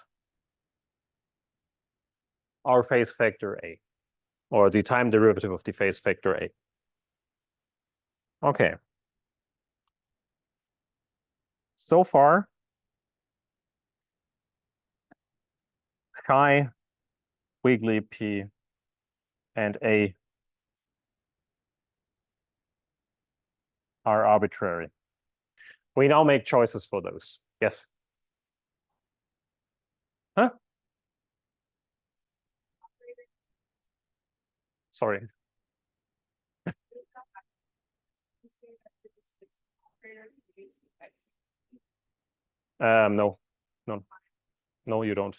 our phase factor a, or the time derivative of the phase factor a. Okay. So far, chi, wiggly p, and a are arbitrary. We now make choices for those. Yes? Huh? Sorry. No, you don't.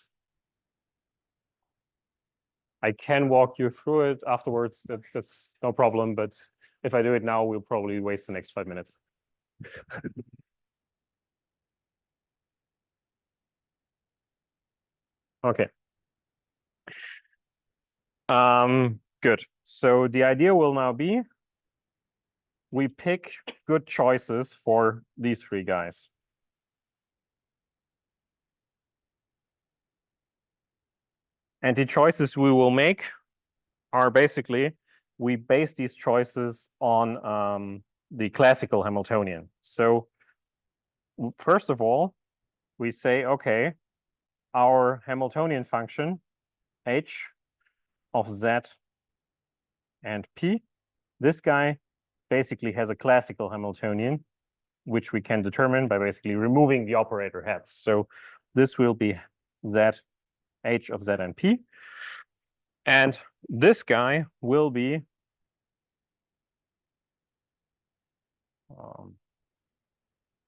I can walk you through it afterwards. That's no problem. But if I do it now, we'll probably waste the next 5 minutes. Okay. Good. So the idea will now be we pick good choices for these three guys. And the choices we will make are basically, we base these choices on the classical Hamiltonian. So first of all, we say, okay, our Hamiltonian function, h of z and p, this guy basically has a classical Hamiltonian, which we can determine by basically removing the operator heads. So this will be z, h of z and p. And this guy will be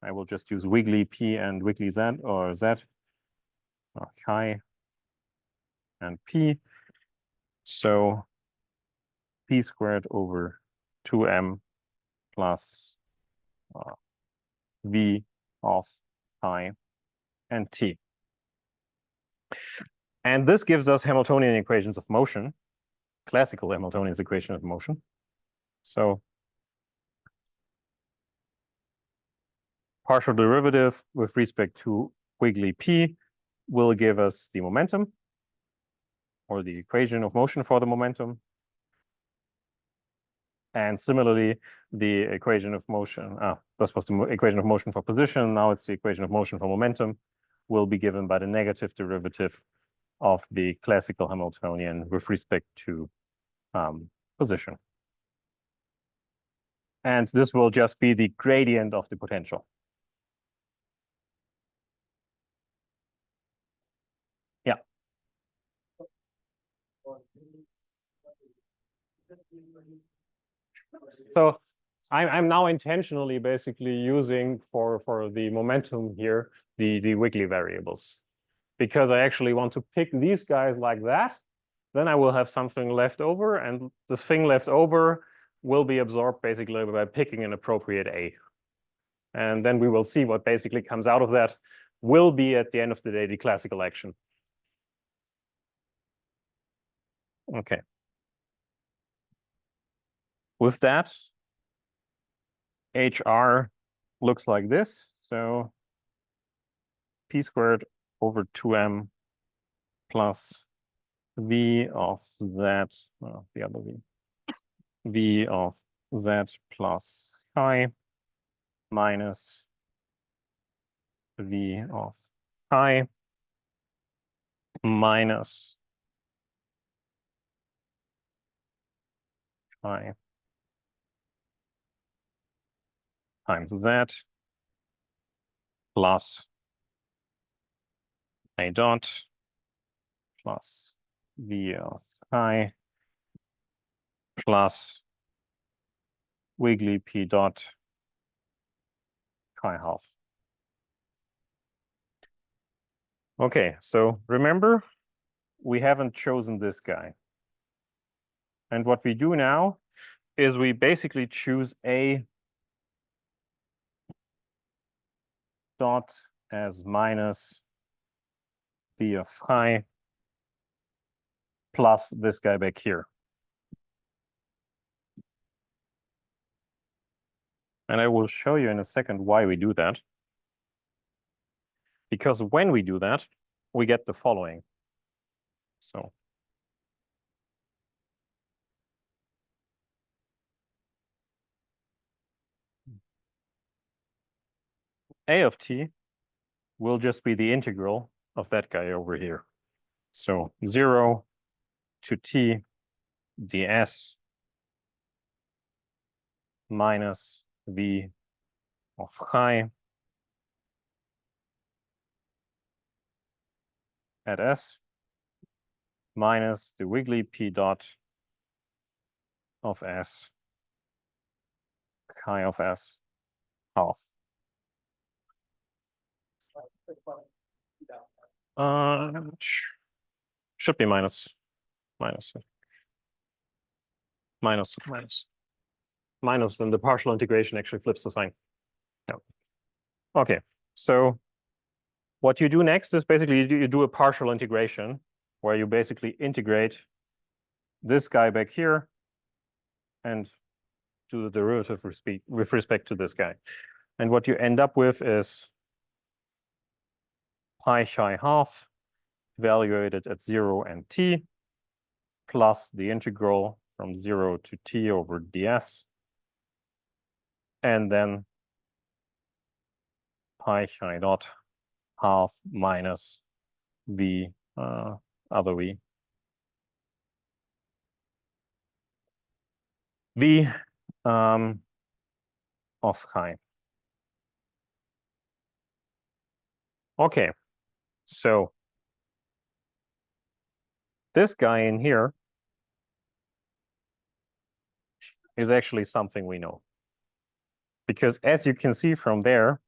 I will just use wiggly p and wiggly z, or z, or chi and p. So p squared over 2m plus v of chi and t. And this gives us Hamiltonian equations of motion. classical Hamiltonian equation of motion. So partial derivative with respect to wiggly p will give us the momentum, or the equation of motion for the momentum. And similarly, the equation of motion, this was the equation of motion for position. Now it's the equation of motion for momentum, will be given by the negative derivative of the classical Hamiltonian with respect to position. And this will just be the gradient of the potential. Yeah. So I'm now intentionally basically using for the momentum here the wiggly variables, because I actually want to pick these guys like that. Then I will have something left over, and the thing left over will be absorbed basically by picking an appropriate A. And then we will see what basically comes out of that will be at the end of the day the classical action. Okay. With that, HR looks like this. So p squared over 2m plus v of z, the other v of z plus chi minus v of chi minus chi times z plus a dot plus v of chi plus wiggly p dot chi half. Okay, so remember, we haven't chosen this guy. And what we do now is we basically choose A dot as minus b of phi plus this guy back here. And I will show you in a second why we do that. Because when we do that, we get the following. So A of t will just be the integral of that guy over here. So 0 to t ds minus v of chi at s minus the wiggly p dot of s chi of s half. Should be minus. Minus, then the partial integration actually flips the sign. Yeah. Okay, so what you do next is basically you do a partial integration where you basically integrate this guy back here and do the derivative with respect to this guy. And what you end up with is pi chi half evaluated at 0 and t plus the integral from 0 to t over ds, and then pi chi dot half minus v other v of chi. Okay, so this guy in here is actually something we know. Because as you can see from there,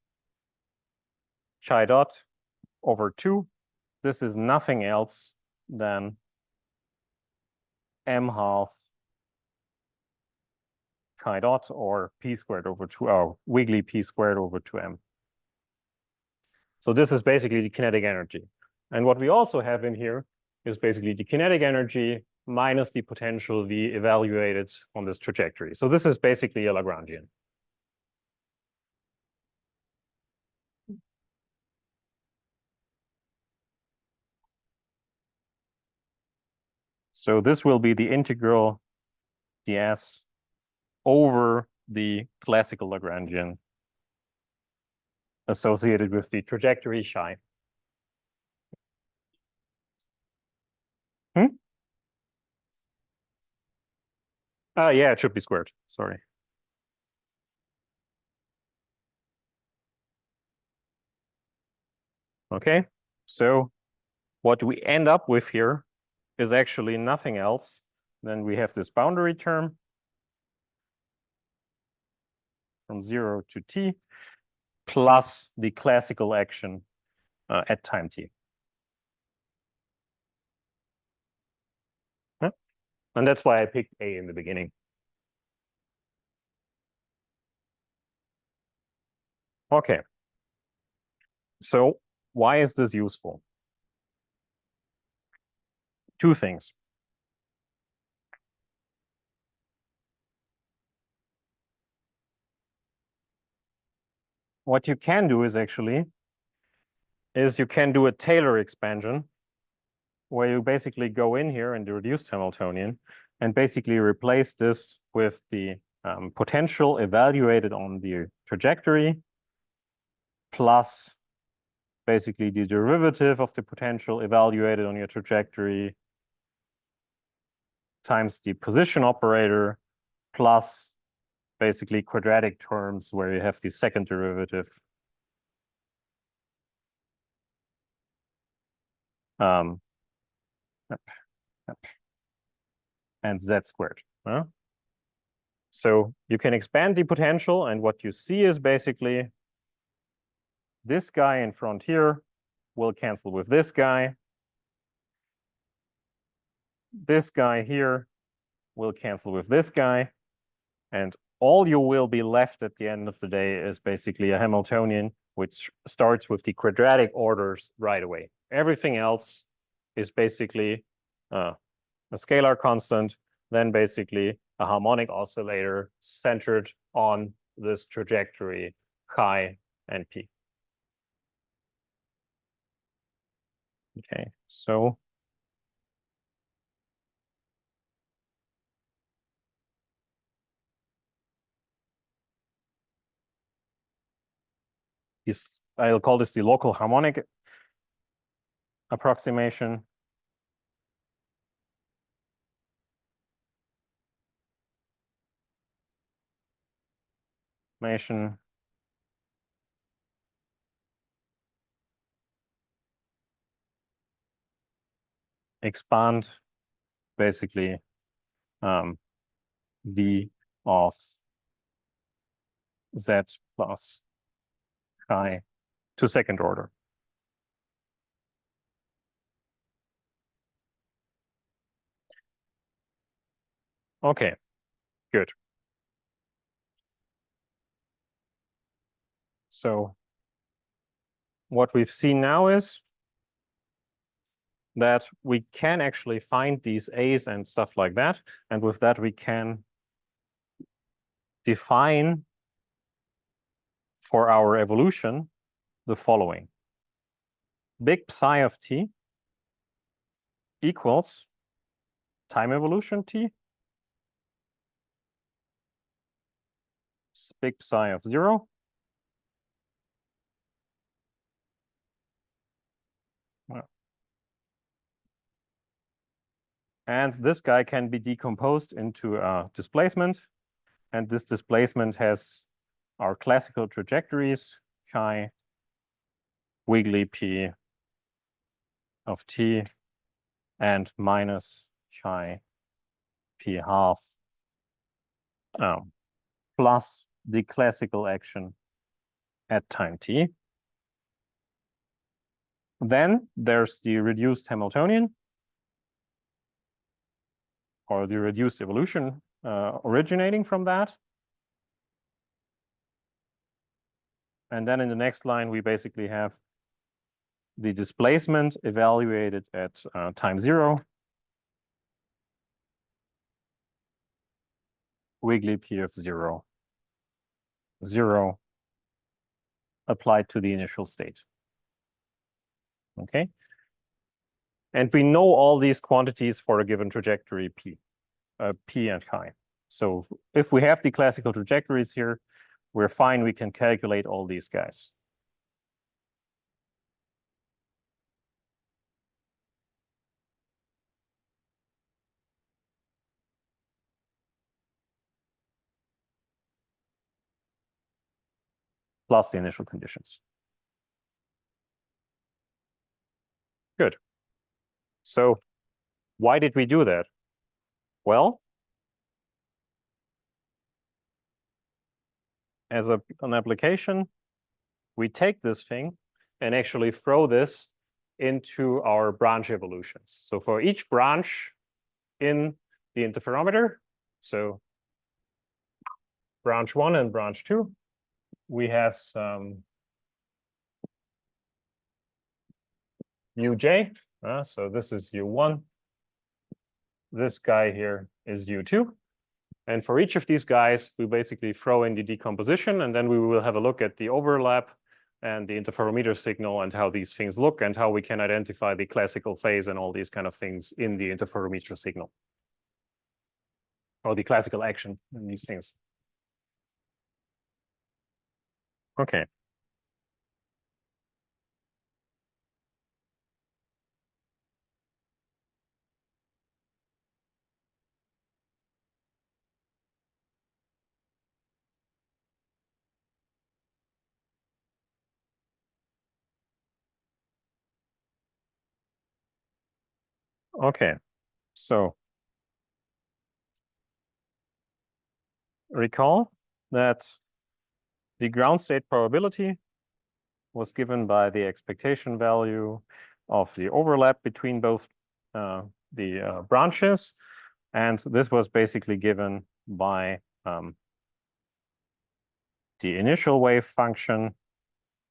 chi dot over 2, this is nothing else than m half chi dot, or p squared over 2, or wiggly p squared over 2m. So this is basically the kinetic energy. And what we also have in here is basically the kinetic energy minus the potential V evaluated on this trajectory. So this is basically a Lagrangian. So this will be the integral ds over the classical Lagrangian associated with the trajectory psi. Yeah, it should be squared. Sorry. Okay, so what we end up with here is actually nothing else. Then we have this boundary term from 0 to t plus the classical action at time t. Yeah? And that's why I picked A in the beginning. Okay. So why is this useful? Two things. What you can do is you can do a Taylor expansion where you basically go in here in the reduced Hamiltonian and basically replace this with the potential evaluated on the trajectory plus basically the derivative of the potential evaluated on your trajectory times the position operator plus basically quadratic terms where you have the second derivative and z squared. So you can expand the potential, and what you see is basically this guy in front here will cancel with this guy. This guy here will cancel with this guy. And all you will be left at the end of the day is basically a Hamiltonian, which starts with the quadratic orders right away. Everything else is basically a scalar constant, then basically a harmonic oscillator centered on this trajectory chi and p. Okay, so I'll call this the local harmonic approximation. Expand basically V of Z plus chi to second order. Okay, good. So what we've seen now is that we can actually find these A's and stuff like that. And with that, we can define for our evolution the following. Big psi of t equals time evolution t, big psi of 0, and this guy can be decomposed into a displacement, and this displacement has our classical trajectories, chi wiggly p of t and minus chi p half plus the classical action at time t. Then there's the reduced Hamiltonian or the reduced evolution originating from that. And then in the next line, we basically have the displacement evaluated at time 0 wiggly p of 0, 0 applied to the initial state. Okay. And we know all these quantities for a given trajectory p and chi. So if we have the classical trajectories here, we're fine. We can calculate all these guys. Plus the initial conditions. Good. So why did we do that? Well, as an application, we take this thing and actually throw this into our branch evolutions. So for each branch in the interferometer, so branch 1 and branch 2, we have some uj. So this is u1. This guy here is u2. And for each of these guys, we basically throw in the decomposition, and then we will have a look at the overlap and the interferometer signal and how these things look and how we can identify the classical phase and all these kind of things in the interferometer signal, or the classical action in these things. Okay. Okay, so recall that the ground state probability was given by the expectation value of the overlap between both the branches. And this was basically given by the initial wave function.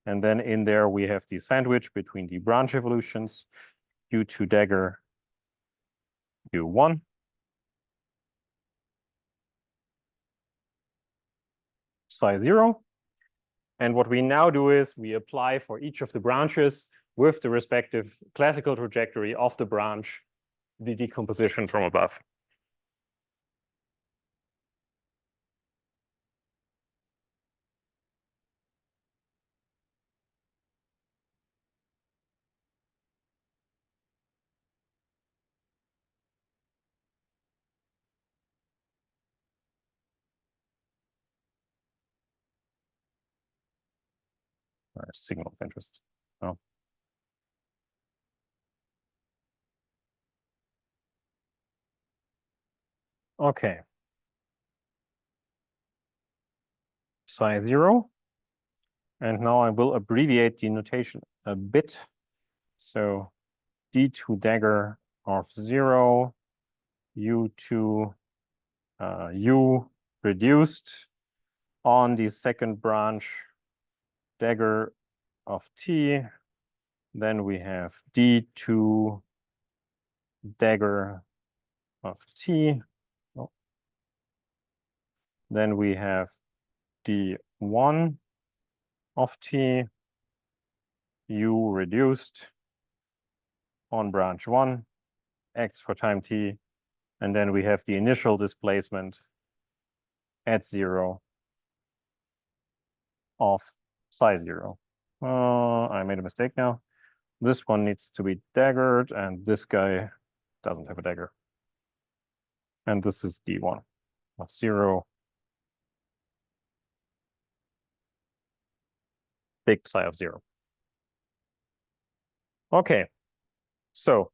And then in there, we have the sandwich between the branch evolutions, U2 dagger, U1. Psi 0. And what we now do is we apply for each of the branches with the respective classical trajectory of the branch, the decomposition from above. Signal of interest. Oh. Okay. Psi 0. And now I will abbreviate the notation a bit. So D2 dagger of 0, U2, U reduced on the second branch, dagger of T. Then we have D2 dagger of T. Oh. Then we have D1 of T, U reduced on branch 1, X for time T. And then we have the initial displacement at 0 of psi 0. I made a mistake now. This one needs to be daggered, and this guy doesn't have a dagger. And this is D1 of 0. Big psi of 0. Okay, so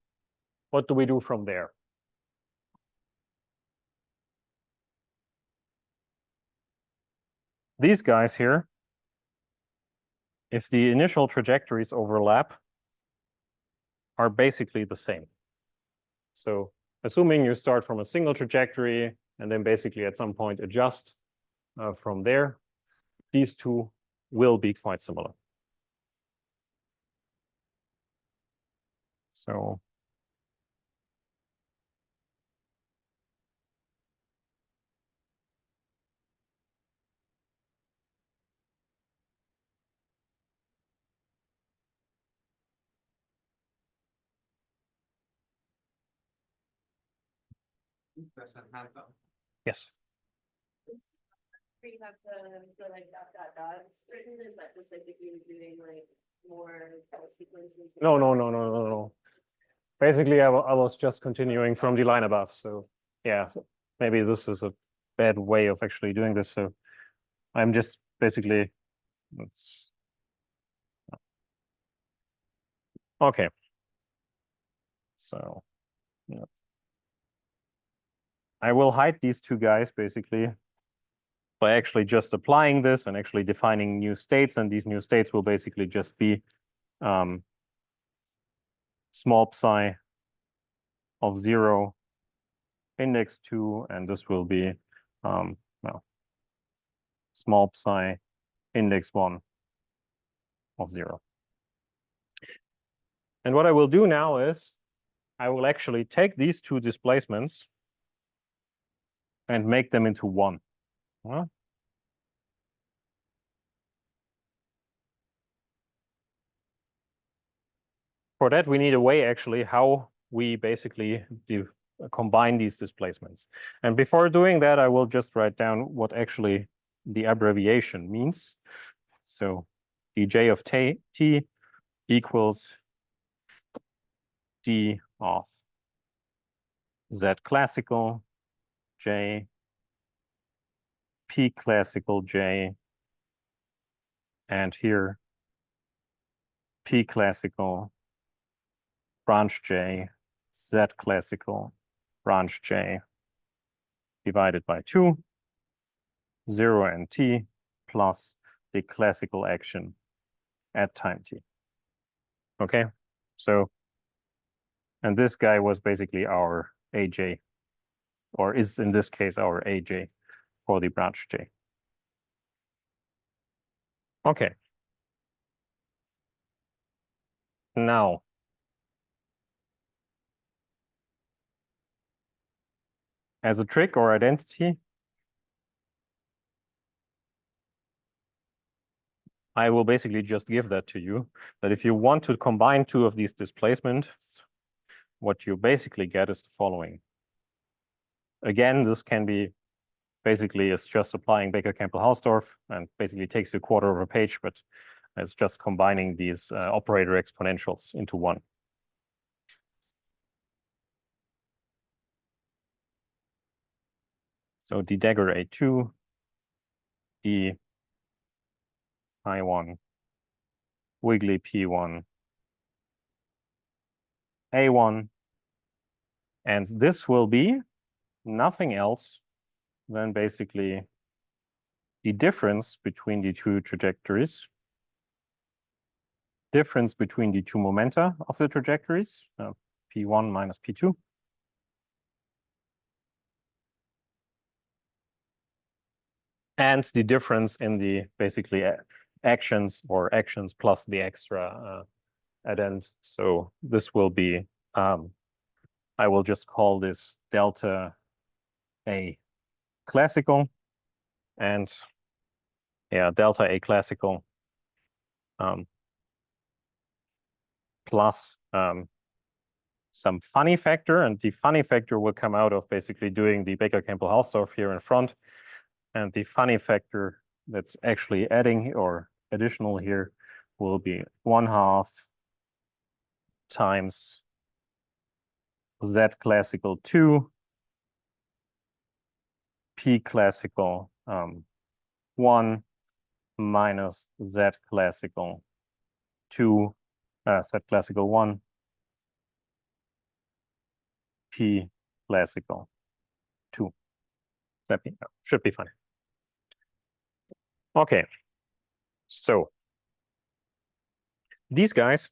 what do we do from there? These guys here, if the initial trajectories overlap, are basically the same. So assuming you start from a single trajectory and then basically at some point adjust from there, these two will be quite similar. So Person hands up. Yes. We have the like dots written, is that just like if you're doing like more sequences? No. Basically, I was just continuing from the line above. So yeah, maybe this is a bad way of actually doing this. So I'm just basically, let's, okay. So yeah. I will hide these two guys basically by actually just applying this and actually defining new states. And these new states will basically just be small psi of 0, index 2, and this will be well, small psi index 1 of 0. And what I will do now is I will actually take these two displacements and make them into one. Well, for that, we need a way actually how we basically combine these displacements. And before doing that, I will just write down what actually the abbreviation means. So dj of t equals d of z classical j, p classical j, and here p classical branch j, z classical branch j divided by 2, 0 and t plus the classical action at time t. Okay, so, and this guy was basically our aj, or is in this case our aj for the branch j. Okay. Now, as a trick or identity, I will basically just give that to you, that if you want to combine two of these displacements, what you basically get is the following. Again, this can be basically, it's just applying Baker-Campbell-Hausdorff and basically takes you a quarter of a page, but it's just combining these operator exponentials into one. So d dagger A2, d I1, wiggly P1, A1, and this will be nothing else than basically the difference between the two trajectories, difference between the two momenta of the trajectories, P1 minus P2. And the difference in the basically actions or actions plus the extra addend. So this will be, I will just call this delta A classical, and yeah, delta A classical plus some funny factor, and the funny factor will come out of basically doing the Baker-Campbell-Hausdorff here in front, and the funny factor that's actually adding or additional here will be 1/2 times Z classical 2, P classical 1 minus Z classical 2, Z classical 1, P classical 2. That should be fine. Okay, so these guys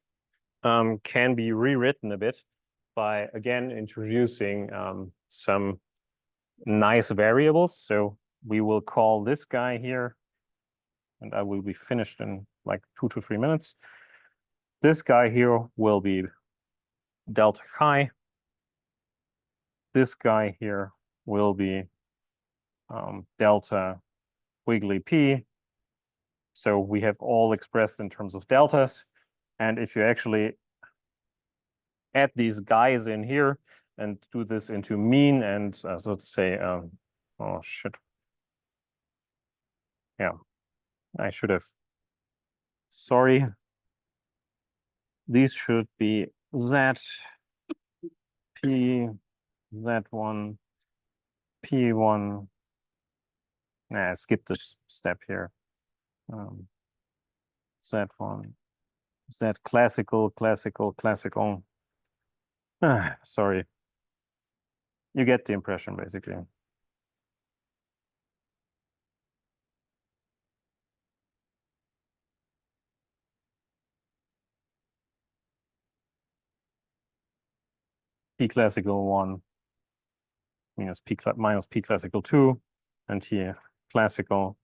can be rewritten a bit by, again, introducing some nice variables. So we will call this guy here, and I will be finished in like 2 to 3 minutes. This guy here will be delta chi. This guy here will be delta wiggly p. So we have all expressed in terms of deltas. And if you actually add these guys in here, and do this into mean and so to say, oh shit. Yeah, I should have. Sorry. These should be Z, P, Z1, P1. Nah, skip this step here. Z1, Z classical, classical, classical. Sorry. You get the impression, basically. P classical 1 minus P classical 2, and here classical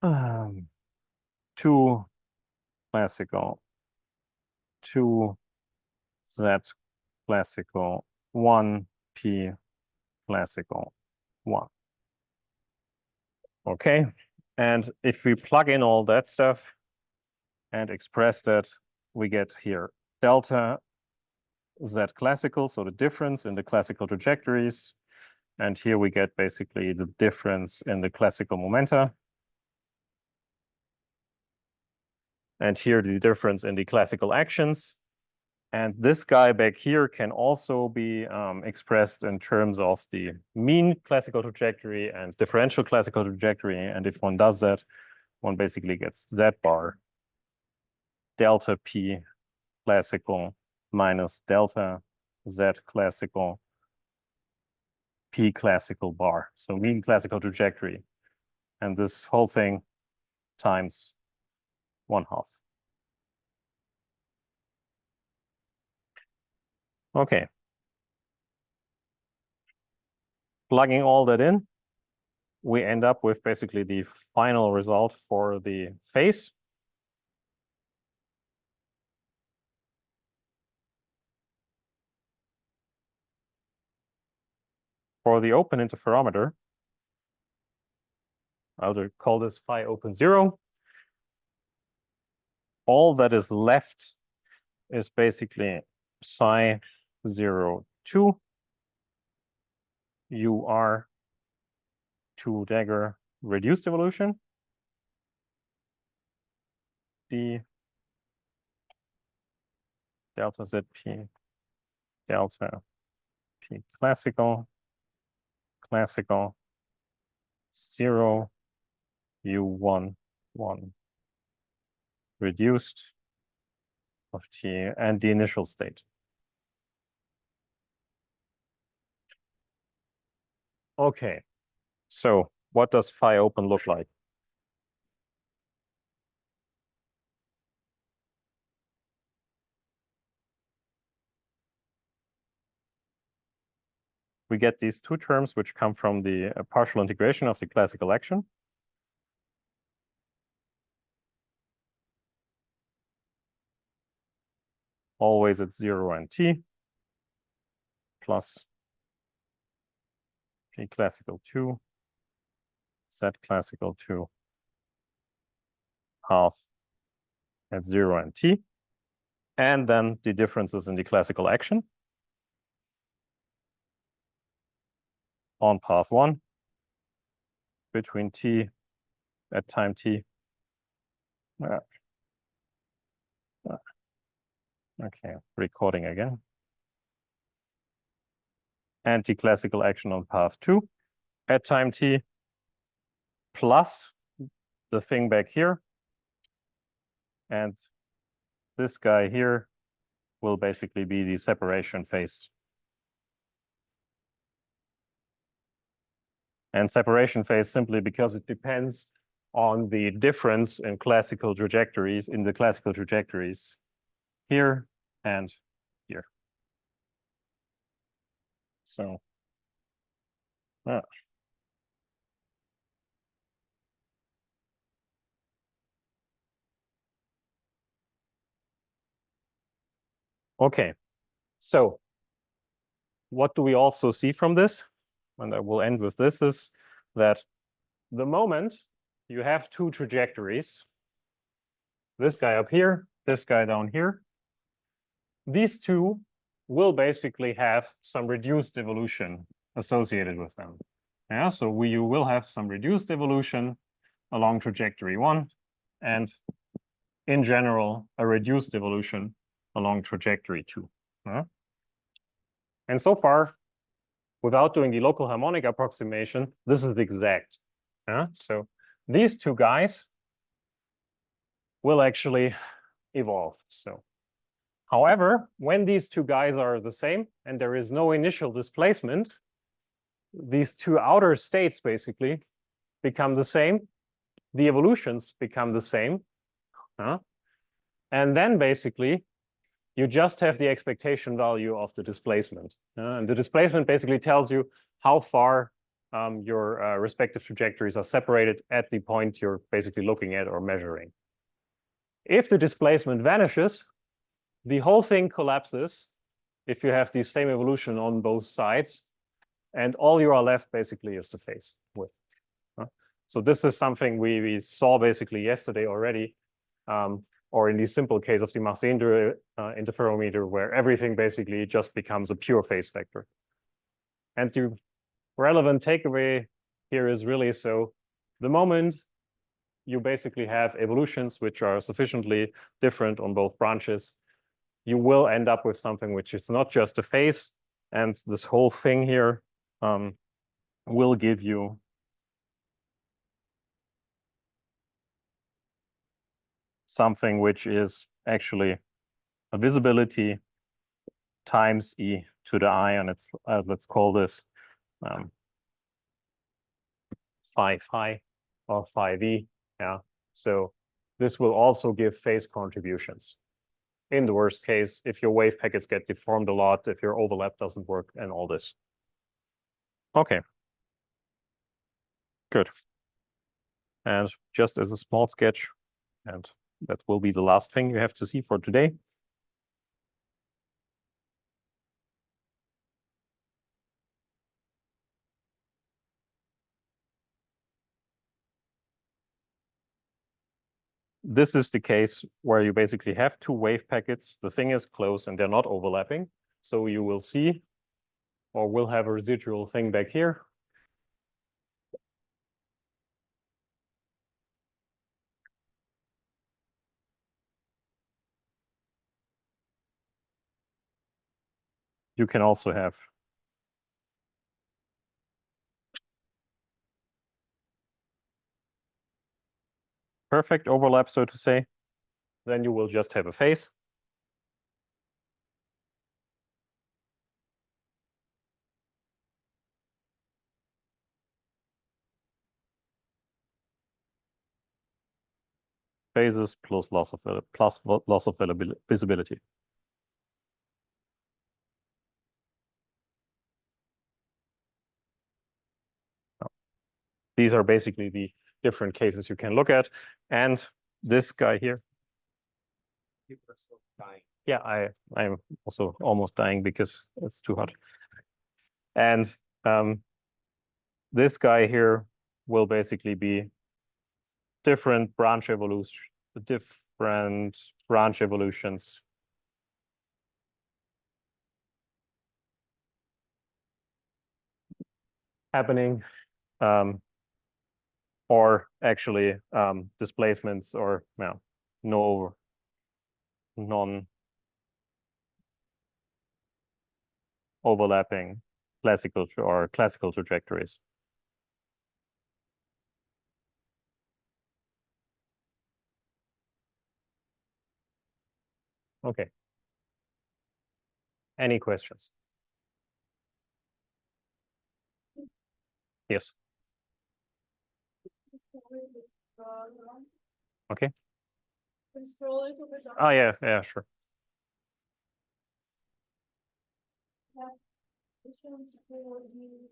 2 classical 2 Z classical 1 P classical 1. Okay, and if we plug in all that stuff and express that, we get here delta Z classical, so the difference in the classical trajectories. And here we get basically the difference in the classical momenta. And here the difference in the classical actions. And this guy back here can also be expressed in terms of the mean classical trajectory and differential classical trajectory. And if one does that, one basically gets Z bar delta P classical minus delta Z classical P classical bar. So mean classical trajectory. And this whole thing times 1/2. Okay. Plugging all that in, we end up with basically the final result for the phase. For the open interferometer, I'll call this phi open 0. All that is left is basically psi 0, 2, UR 2 dagger reduced evolution, D delta ZP delta P classical, classical 0, U1, 1 reduced of T and the initial state. Okay, so what does phi open look like? We get these two terms which come from the partial integration of the classical action. Always at 0 and T plus P classical 2, Z classical 2, half at 0 and T. And then the differences in the classical action on path 1 between T at time T. Okay, recording again. Anti-classical action on path 2 at time T plus the thing back here. And this guy here will basically be the separation phase. And separation phase simply because it depends on the difference in classical trajectories, in the classical trajectories here and here. So, okay, so what do we also see from this? And I will end with this, is that the moment you have two trajectories, this guy up here, this guy down here, these two will basically have some reduced evolution associated with them. Yeah, so you will have some reduced evolution along trajectory 1, and in general, a reduced evolution along trajectory 2. And so far, without doing the local harmonic approximation, this is exact. So these two guys will actually evolve. So, however, when these two guys are the same and there is no initial displacement, these two outer states basically become the same. The evolutions become the same. And then basically, you just have the expectation value of the displacement. And the displacement basically tells you how far your respective trajectories are separated at the point you're basically looking at or measuring. If the displacement vanishes, the whole thing collapses if you have the same evolution on both sides, and all you are left basically is the phase width. So this is something we saw basically yesterday already, or in the simple case of the Mach-Zehnder interferometer, where everything basically just becomes a pure phase vector. And the relevant takeaway here is really, so the moment you basically have evolutions which are sufficiently different on both branches, you will end up with something which is not just a phase, and this whole thing here will give you something which is actually a visibility times e to the I, and it's let's call this phi phi or phi v. Yeah. So this will also give phase contributions. In the worst case, if your wave packets get deformed a lot, if your overlap doesn't work, and all this. Okay. Good. And just as a small sketch, and that will be the last thing you have to see for today. This is the case where you basically have two wave packets. The thing is close and they're not overlapping. So you will see, or will have a residual thing back here. You can also have perfect overlap, so to say. Then you will just have a phase. Phases plus loss of visibility. These are basically the different cases you can look at. And this guy here. Yeah, I'm also almost dying because it's too hot. And this guy here will basically be different branch evolutions happening, or actually displacements or no non-overlapping classical trajectories. Okay. Any questions? Yes. Okay. Scroll a little bit down. Oh yeah, sure. Questions for the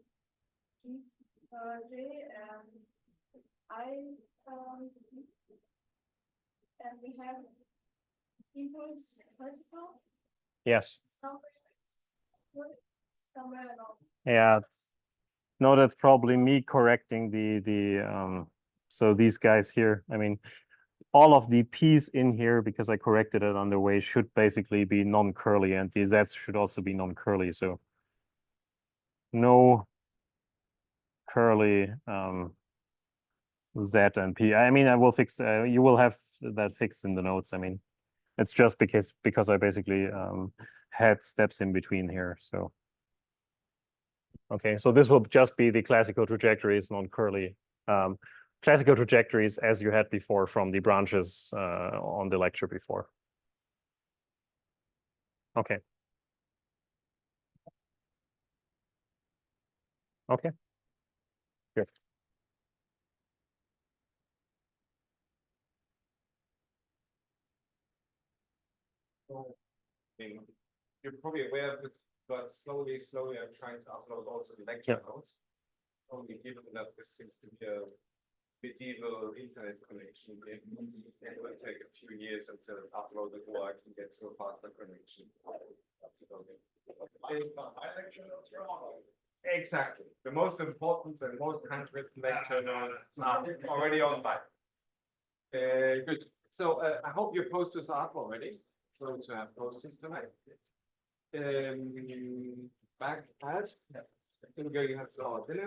J and I, and we have impulse classical. Yes. Somewhere along. Yeah. No, that's probably me correcting the so these guys here. I mean, all of the p's in here, because I corrected it on the way, should basically be non-curly, and the z's should also be non-curly. So no curly z and p. I mean, I will fix. You will have that fixed in the notes. I mean, it's just because I basically had steps in between here. So okay, so this will just be the classical trajectories, non-curly. Classical trajectories as you had before from the branches on the lecture before. Okay. Okay. Good. You're probably aware of it, but slowly I'm trying to upload also the lecture notes. Only given that this seems to be a medieval internet connection, it will take a few years until it's uploaded, or I can get to a faster connection. Exactly. The most important and most handwritten lecture notes are already online. Good. So I hope your posters are up already. Going to have posters tonight. Back at, I think you have to dinner.